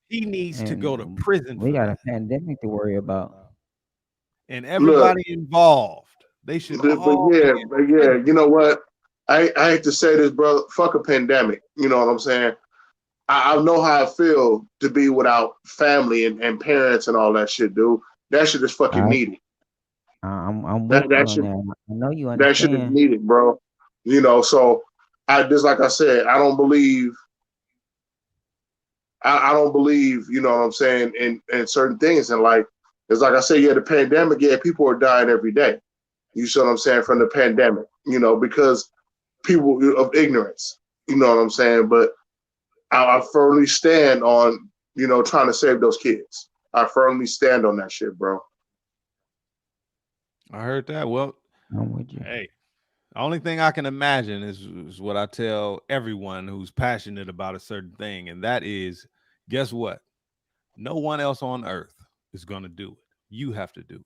He needs to And go to prison we for got that. a pandemic to worry about. And Look, everybody involved, they should all be in but yeah, prison. you know what? I hate to say this, brother. Fuck a pandemic. You know what I'm saying? I know how I feel to be without family and parents and all that shit, dude. That shit is fucking needed. I'm with That you that on shit that. I know you that shit is understand. needed, bro. You know, so like I said, I don't believe, you know what I'm saying, in certain things. And like, it's like I said, yeah, the pandemic, yeah, people are dying every day. You see what I'm saying, from the pandemic, you know, because people of ignorance, you know what I'm saying? But I firmly stand on, you know, trying to save those kids. I firmly stand on that shit, bro. I heard that. Well, I'm with you. hey, the only thing I can imagine is what I tell everyone who's passionate about a certain thing, and that is, guess what? No one else on earth is going to do it. You have to do it.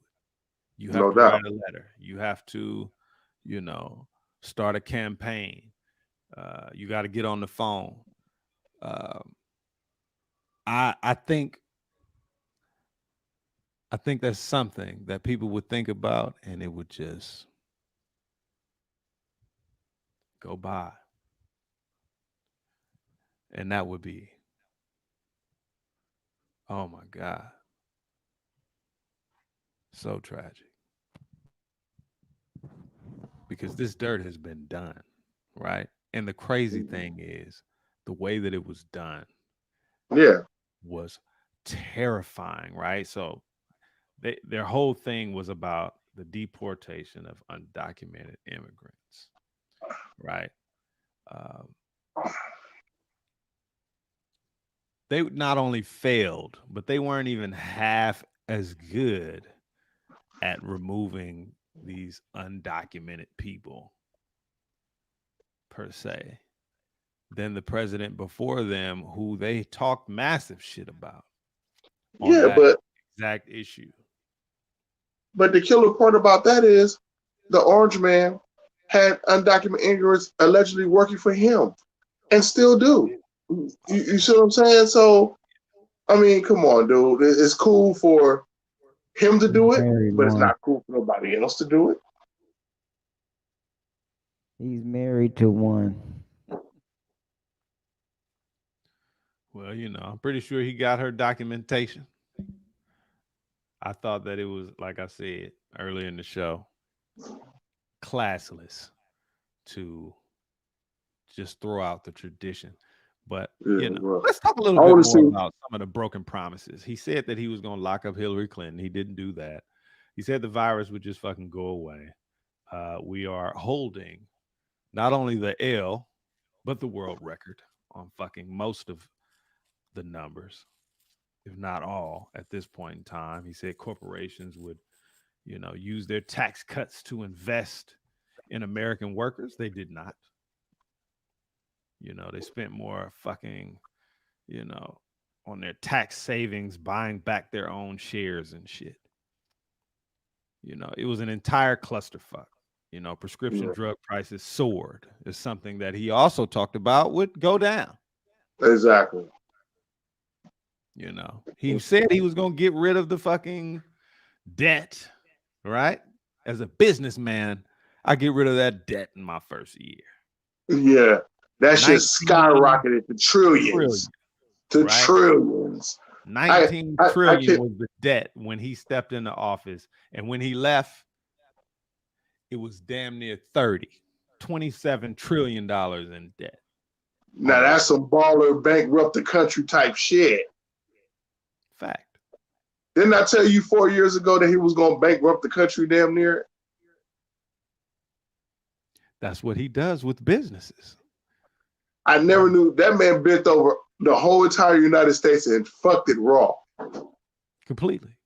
You have No to write doubt. a letter. You have to, you know, start a campaign. You got to get on the phone. Um, I think that's something that people would think about, and it would just go by, and that would be, oh my God, so tragic, because this dirt has been done, right? And the crazy thing is, the way that it was done Yeah. was terrifying, right? So their whole thing was about the deportation of undocumented immigrants, right? Um, they not only failed, but they weren't even half as good at removing these undocumented people per se than the president before them, who they talked massive shit about on Yeah, that exact issue. but the killer part about that is the orange man had undocumented immigrants allegedly working for him and still do. You see what I'm saying? So, I mean, come on, dude. It's cool for him to do it, Married but it's one. not cool for nobody else to do it. He's married to one. Well, you know, I'm pretty sure he got her documentation. I thought that it was, like I said earlier in the show, classless to just throw out the tradition. But, Yeah, you know, bro. let's talk a little I bit want to more see. about some of the broken promises. He said that he was going to lock up Hillary Clinton. He didn't do that. He said the virus would just fucking go away. We are holding not only the L, but the world record on fucking most of the numbers, if not all, at this point in time. He said corporations would, you know, use their tax cuts to invest in American workers. They did not. You know, they spent more fucking, you know, on their tax savings buying back their own shares and shit. You know, it was an entire clusterfuck. You know, prescription Yeah, drug prices soared, is something that he also talked about would go down. exactly. You know, he said he was going to get rid of the fucking debt, right? As a businessman, I get rid of that debt in my first year. Yeah, that shit 19 skyrocketed to trillions. trillion, To right? trillions. 19 I trillion can't. was the debt when he stepped into office. And when he left, it was damn near 30, $27 trillion in debt. Now that's some baller bankrupt the country type shit. Fact. Didn't I tell you 4 years ago that he was going to bankrupt the country damn near? That's what he does with businesses. I never knew that man bent over the whole entire United States and fucked it raw. Completely.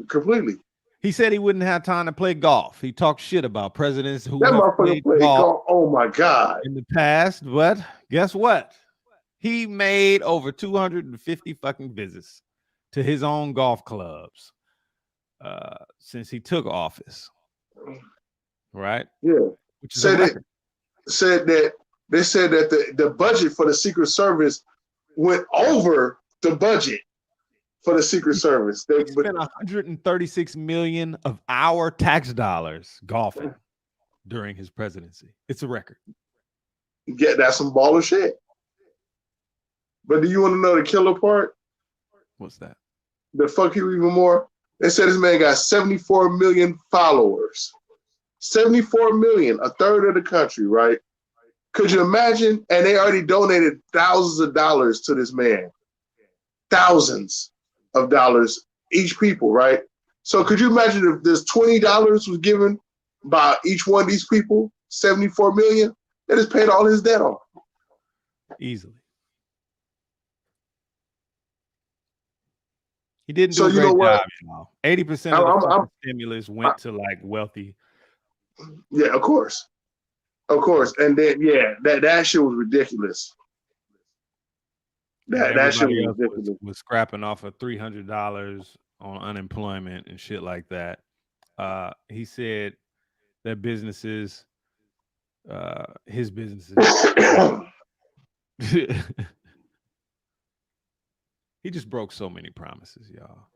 Completely. He said he wouldn't have time to play golf. He talked shit about presidents who that have motherfucker played golf. Oh my God. In the past, but guess what? He made over 250 fucking visits to his own golf clubs since he took office. Right? Yeah. Which is a record. Said that they said that the budget for the Secret Service went over the budget for the Secret Service. They spent 136 million of our tax dollars golfing during his presidency. It's a record. Yeah, that's some baller shit. But do you want to know the killer part? What's that? The fuck you even more? They said this man got 74 million followers. 74 million, a third of the country, right? Could you imagine? And they already donated thousands of dollars to this man. Thousands of dollars each people, right? So could you imagine if this $20 was given by each one of these people, 74 million, they just paid all his debt off. Easily. He didn't do a great job, y'all. 80% of the stimulus went to like wealthy. Yeah, of course. Of course. And then that shit was ridiculous. That shit was ridiculous. Was scrapping off of $300 on unemployment and shit like that. He said that businesses, his businesses, he just broke so many promises, y'all.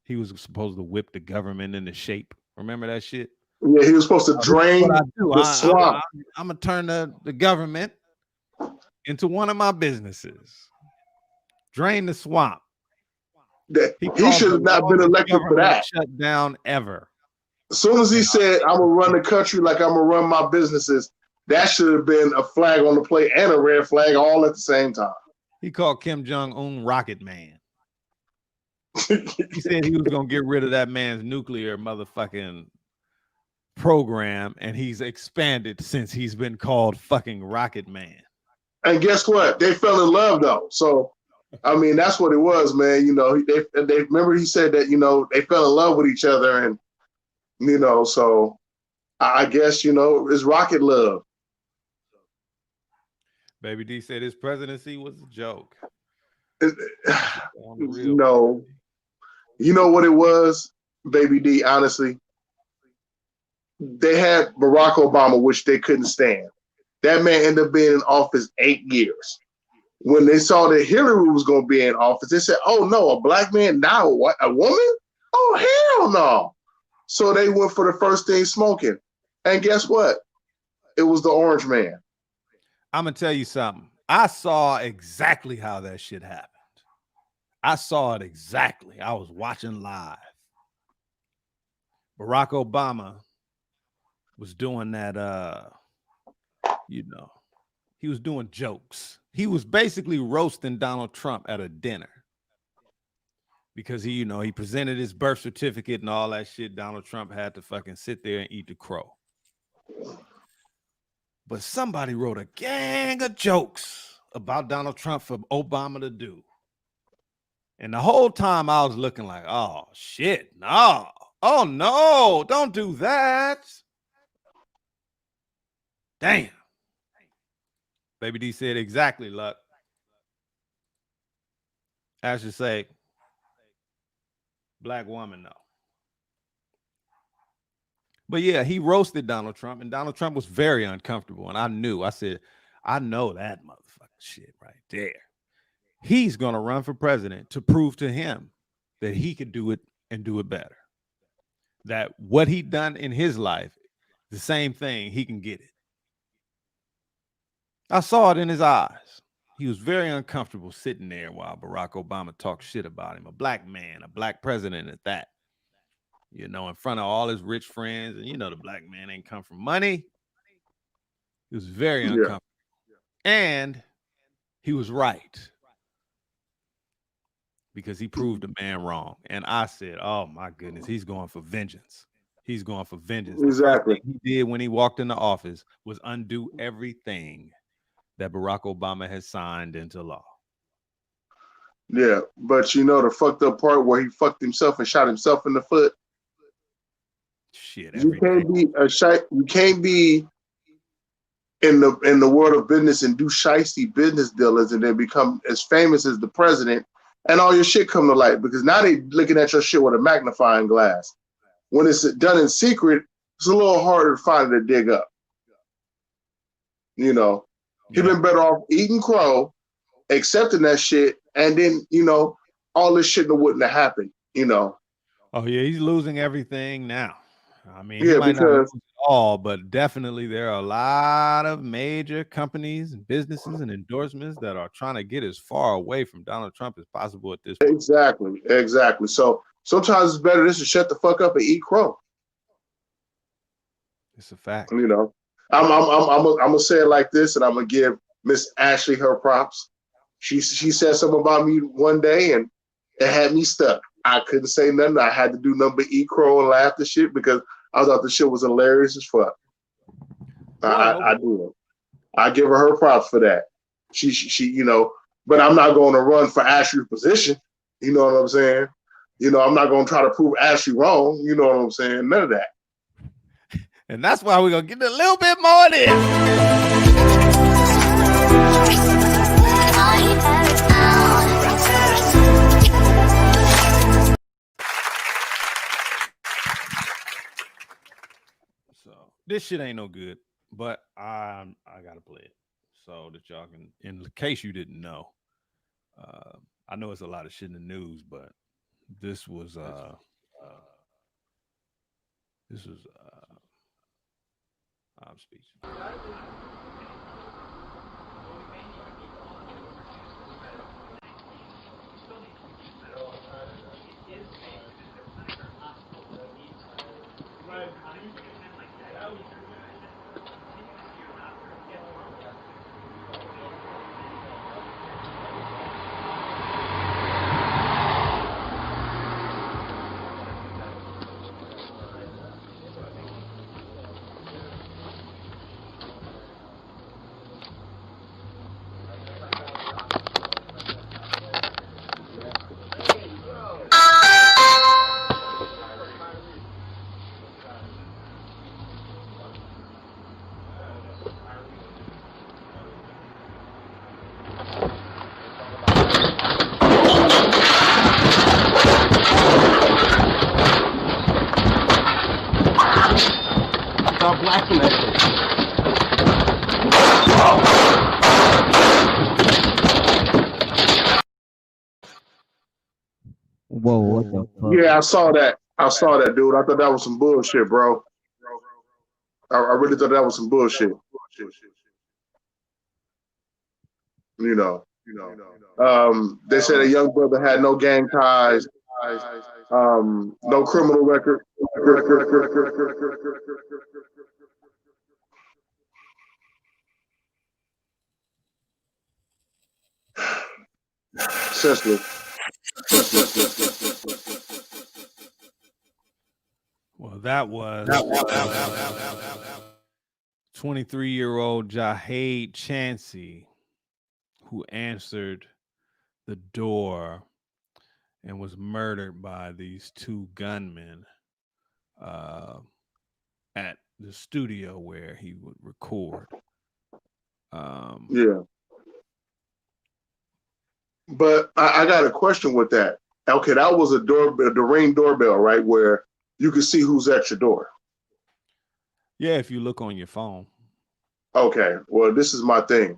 He was supposed to whip the government into shape. Remember that shit? Yeah, he was supposed to drain the swamp. I'm gonna turn the government into one of my businesses. Drain the swamp. He should have not been elected for that. Shut down ever. As soon as he said, "I'm gonna run the country like I'm gonna run my businesses," that should have been a flag on the plate and a red flag all at the same time. He called Kim Jong-un Rocket Man. He said he was gonna get rid of that man's nuclear motherfucking program, and he's expanded since he's been called fucking Rocket Man. And guess what? They fell in love though. So, I mean, that's what it was, man. You know, they remember he said that, you know, they fell in love with each other, and you know, so I guess, you know, it's rocket love. Baby D said his presidency was a joke. No, you know what it was, Baby D, honestly? They had Barack Obama, which they couldn't stand. That man ended up being in office 8 years. When they saw that Hillary was going to be in office, they said, "Oh no, a black man now, what, a woman? Oh hell no!" So they went for the first thing smoking, and guess what? It was the orange man. I'm gonna tell you something. I saw exactly how that shit happened. I saw it exactly. I was watching live. Barack Obama was doing that, you know, he was doing jokes. He was basically roasting Donald Trump at a dinner because he, you know, he presented his birth certificate and all that shit. Donald Trump had to fucking sit there and eat the crow. But somebody wrote a gang of jokes about Donald Trump for Obama to do. And the whole time I was looking like, oh shit, no. Oh no, don't do that. Damn. Baby D said exactly, Luck. I should say, black woman, though. But yeah, he roasted Donald Trump, and Donald Trump was very uncomfortable. And I said, I know that motherfucking shit right there. He's going to run for president to prove to him that he could do it and do it better. That what he done in his life, the same thing, he can get it. I saw it in his eyes. He was very uncomfortable sitting there while Barack Obama talked shit about him. A black man, a black president at that. You know, in front of all his rich friends. And you know, the black man ain't come from money. He was very uncomfortable. And he was right because he proved a man wrong. And I said, oh my goodness, he's going for vengeance. He's going for vengeance. The first Exactly. thing he did when he walked into office was undo everything that Barack Obama had signed into law. Yeah, but you know the fucked up part where he fucked himself and shot himself in the foot. Shit, You every day. can't be you can't be in the world of business and do shiesty business dealers and then become as famous as the president and all your shit come to light, because now they looking at your shit with a magnifying glass. When it's done in secret, it's a little harder to find it to dig up. You know, he'd been better off eating crow, accepting that shit, and then, you know, all this shit wouldn't have happened, you know. Oh yeah, he's losing everything now. I mean, Yeah, he might not lose because it all, but definitely there are a lot of major companies and businesses and endorsements that are trying to get as far away from Donald Trump as possible at this point. exactly. So sometimes it's better just to shut the fuck up and eat crow. It's a fact. You know, I'm gonna say it like this, and I'm gonna give Miss Ashley her props. She said something about me one day, and it had me stuck. I couldn't say nothing. I had to do nothing but eat crow and laugh at shit because I thought the shit was hilarious as fuck. I do it. I give her props for that. She you know, but I'm not going to run for Ashley's position. You know what I'm saying? You know, I'm not going to try to prove Ashley wrong. You know what I'm saying? None of that. And that's why we're going to get a little bit more of this. So this shit ain't no good, but I gotta play it so that y'all can, in case you didn't know. I know it's a lot of shit in the news, but this was I'm speech. Stop blasting that shit. Whoa, what the fuck? Yeah, I saw that, dude. I thought that was some bullshit, bro. I really thought that was some bullshit. You know. They said a young brother had no gang ties, no criminal record. Senseless. Well, that was 23-year-old Jahaid Chansey, who answered the door and was murdered by these two gunmen at the studio where he would record. Yeah. But I got a question with that. Okay, that was the Ring doorbell, right? Where you can see who's at your door. Yeah, if you look on your phone. Okay, well, this is my thing.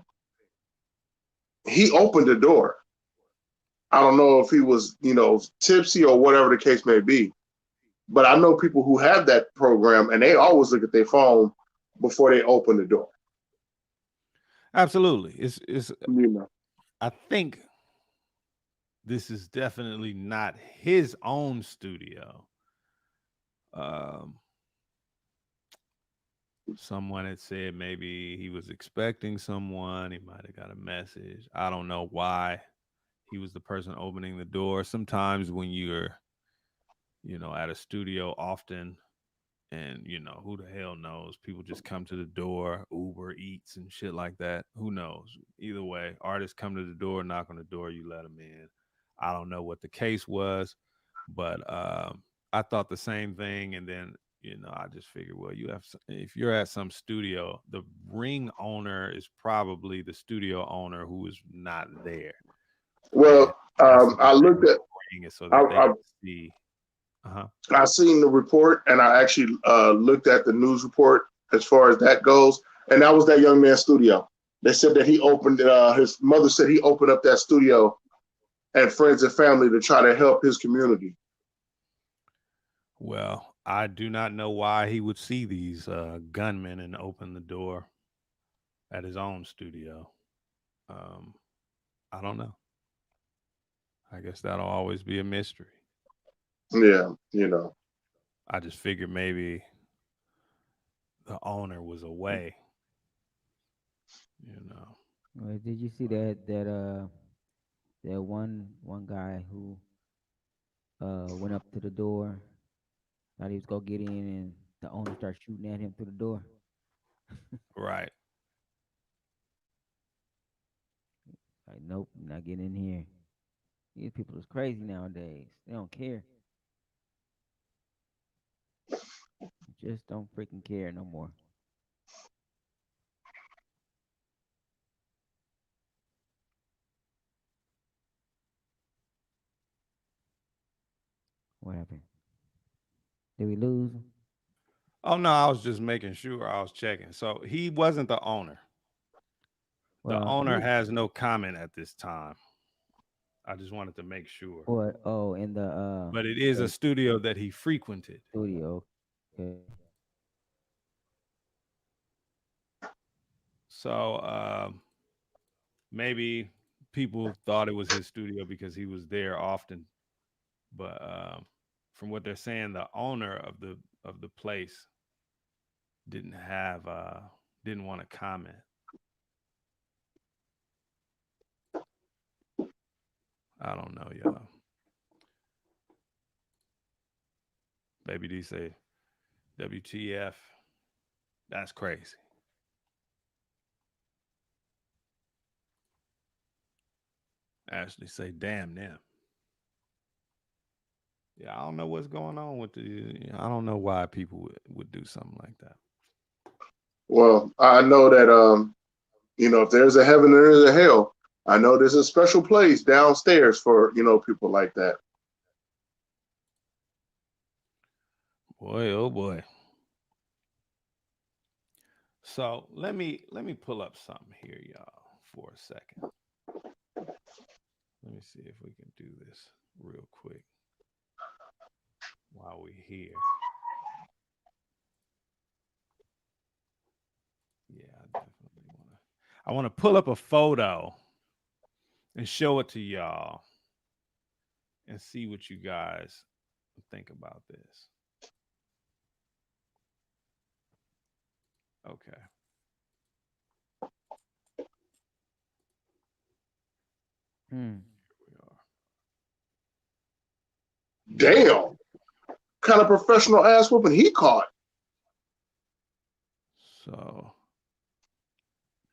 He opened the door. I don't know if he was, you know, tipsy or whatever the case may be. But I know people who have that program and they always look at their phone before they open the door. Absolutely. It's you know. I think this is definitely not his own studio. Someone had said maybe he was expecting someone. He might have got a message. I don't know why he was the person opening the door. Sometimes when you're, at a studio often, and who the hell knows, people just come to the door, Uber Eats and shit like that. Who knows? Either way, artists come to the door, knock on the door, you let them in. I don't know what the case was, but I thought the same thing. And then I just figured, well, if you're at some studio, the ring owner is probably the studio owner who is not there. And Well, that's the I reason looked at, ring is so I, that they I, can see. Uh-huh. I seen the report, and I actually looked at the news report as far as that goes, and that was that young man's studio. They said that he opened. His mother said he opened up that studio, and friends and family to try to help his community. Well, I do not know why he would see these gunmen and open the door at his own studio. Um, I don't know. I guess that'll always be a mystery. Yeah, I just figured maybe the owner was away. You know. Did you see that one guy who went up to the door, thought he was gonna get in, and the owner started shooting at him through the door? Right. Like, nope, not getting in here. These people is crazy nowadays. They don't care. Just don't freaking care no more. What happened? Did we lose him? Oh no, I was just making sure. I was checking. So he wasn't the owner. The Well, owner he has no comment at this time. I just wanted to make sure. or in But it is a the studio that he frequented. studio. Okay. So maybe people thought it was his studio because he was there often. But from what they're saying, the owner of the place didn't want to comment. I don't know, y'all. Baby D say WTF. That's crazy. Ashley say, damn them. Yeah, I don't know what's going on with I don't know why people would do something like that. Well, I know that if there's a heaven, there is a hell. I know there's a special place downstairs for people like that. Boy, oh boy. So let me pull up something here, y'all, for a second. Let me see if we can do this real quick while we're here. Yeah, I definitely want to pull up a photo and show it to y'all and see what you guys think about this. Okay. Hmm. Here we are. Damn, kind of professional ass whooping he caught. So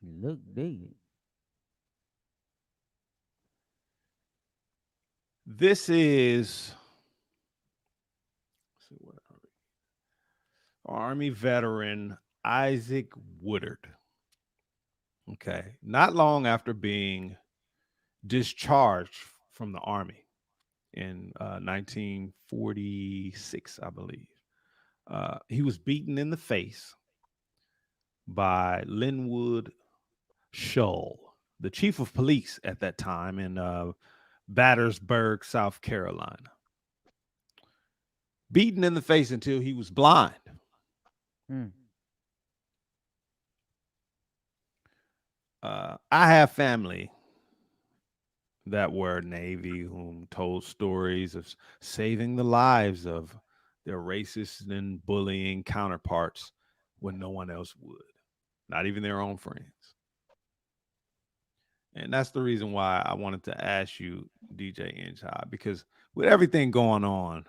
You look big. this is let's see what Army veteran Isaac Woodard. Okay. Not long after being discharged from the Army in 1946, I believe, he was beaten in the face by Linwood Shull, the chief of police at that time in Battersburg, South Carolina. Beaten in the face until he was blind. Hmm. I have family that were Navy whom told stories of saving the lives of their racist and bullying counterparts when no one else would, not even their own friends. And that's the reason why I wanted to ask you, DJ Inchai, because with everything going on,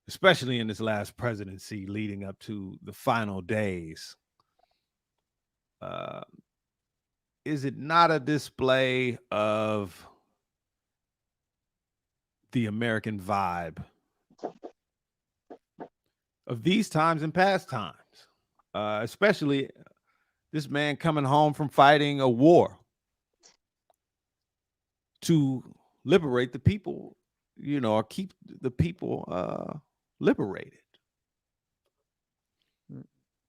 especially in this last presidency leading up to the final days, uh, is it not a display of the American vibe of these times and past times? Especially this man coming home from fighting a war to liberate the people, or keep the people liberated.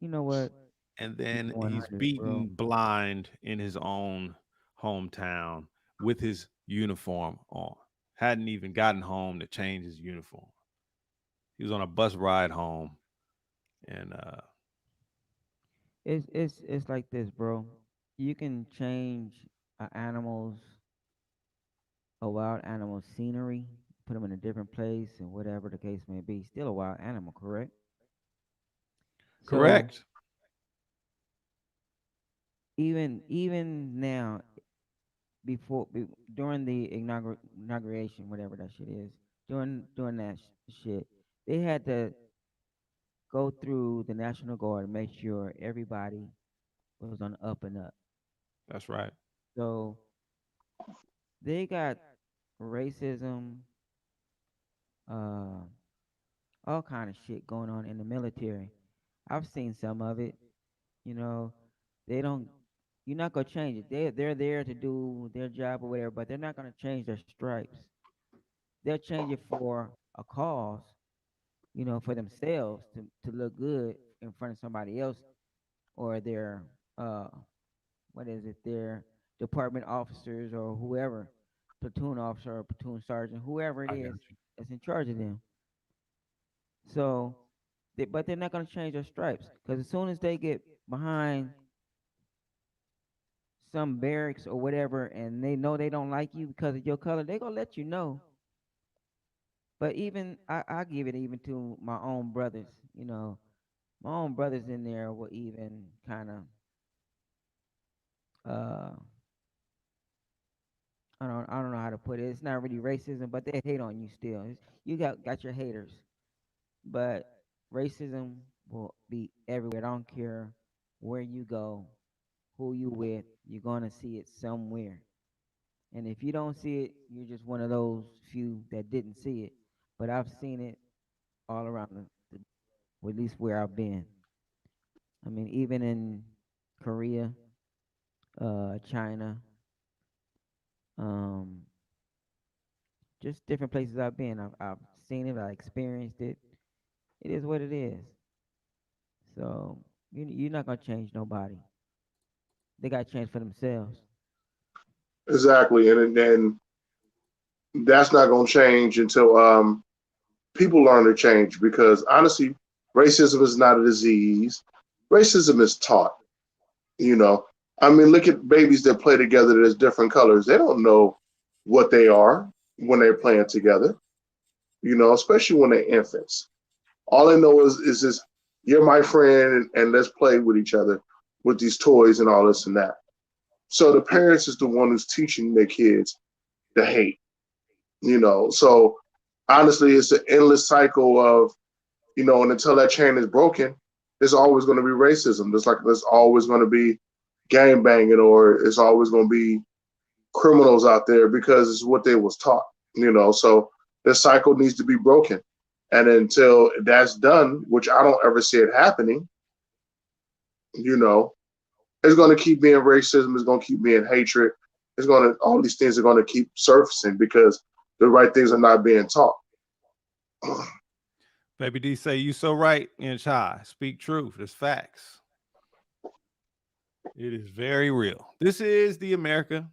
You know what? And then he's 100, beaten bro. blind in his own hometown with his uniform on. Hadn't even gotten home to change his uniform. He was on a bus ride home, and It's like this, bro. You can change a wild animal's scenery, put them in a different place, and whatever the case may be. Still a wild animal, correct? So correct. even now, during the inauguration, whatever that shit is, during that shit, they had to go through the National Guard and make sure everybody was on the up and up. That's right. So they got racism, uh, all kind of shit going on in the military. I've seen some of it. You know, they don't. You're not gonna change it. They're there to do their job or whatever, but they're not gonna change their stripes. They'll change it for a cause, for themselves to look good in front of somebody else or their uh what is it, their department officers or whoever, platoon officer or platoon sergeant, whoever it I got is you. that's in charge of them. So, but they're not gonna change their stripes because as soon as they get behind some barracks or whatever, and they know they don't like you because of your color, they gonna let you know. But even I give it even to my own brothers. My own brothers in there will even kind of uh I don't know how to put it. It's not really racism, but they hate on you still. You got your haters, but racism will be everywhere. I don't care where you go, who you with. You're gonna see it somewhere. And if you don't see it, you're just one of those few that didn't see it. But I've seen it all around or at least where I've been. I mean, even in Korea, China, um, just different places I've been. I've seen it. I experienced it. It is what it is. So you're not gonna change nobody. They got to change for themselves. Exactly, and that's not going to change until people learn to change. Because honestly, racism is not a disease. Racism is taught. You know, I mean, look at babies that play together. There's different colors. They don't know what they are when they're playing together. Especially when they're infants. All they know is this: you're my friend, and let's play with each other with these toys and all this and that. So the parents is the one who's teaching their kids the hate. So honestly, it's an endless cycle of, and until that chain is broken, there's always going to be racism. There's always going to be gang banging, or it's always going to be criminals out there because it's what they was taught. So this cycle needs to be broken. And until that's done, which I don't ever see it happening, you know, it's going to keep being racism. It's going to keep being hatred. All these things are going to keep surfacing because the right things are not being taught. Baby D say you so right, Inchai. Speak truth. It's facts. It is very real. This is the America.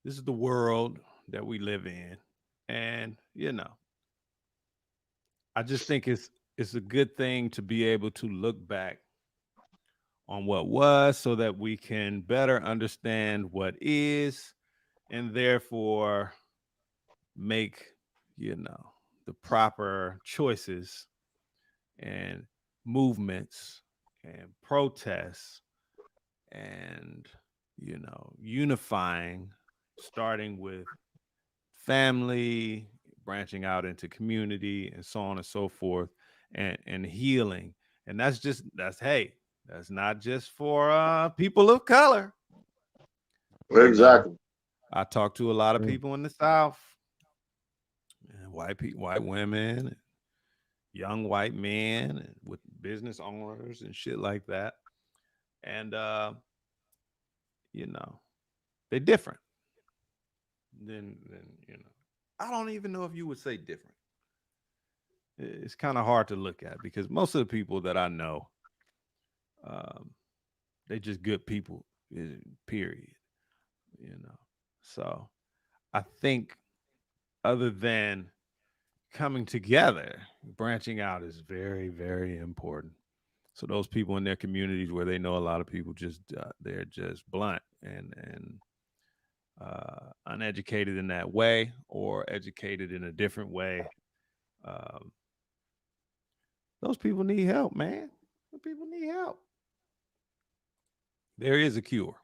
This is the world that we live in. And, I just think it's a good thing to be able to look back on what was so that we can better understand what is and therefore make, the proper choices and movements and protests and, unifying, starting with family, branching out into community and so on and so forth, and healing. And that's not just for people of color. Exactly. I talk to a lot of people in the South, white women, young white men with business owners and shit like that. And they're different. Then I don't even know if you would say different. It's kind of hard to look at because most of the people that I know, they just good people, period. So I think other than coming together, branching out is very, very important. So those people in their communities where they know a lot of people, just they're just blunt and uneducated in that way, or educated in a different way. Um, those people need help, man. Those people need help. There is a cure,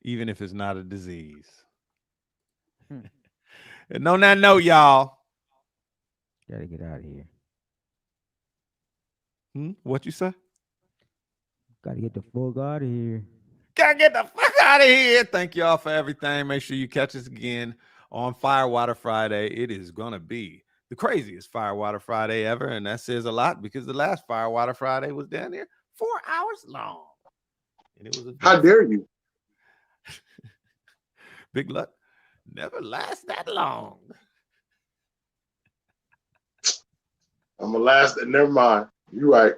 even if it's not a disease. And on that note, y'all, Gotta get out of here. What you say? Gotta get the fuck out of here. Gotta get the fuck out of here. Thank y'all for everything. Make sure you catch us again on Firewater Friday. It is gonna be the craziest Firewater Friday ever, and that says a lot because the last Firewater Friday was down there 4 hours long, and it was How dare you? Big luck never lasts that long. I'm gonna last. Never mind. You're right.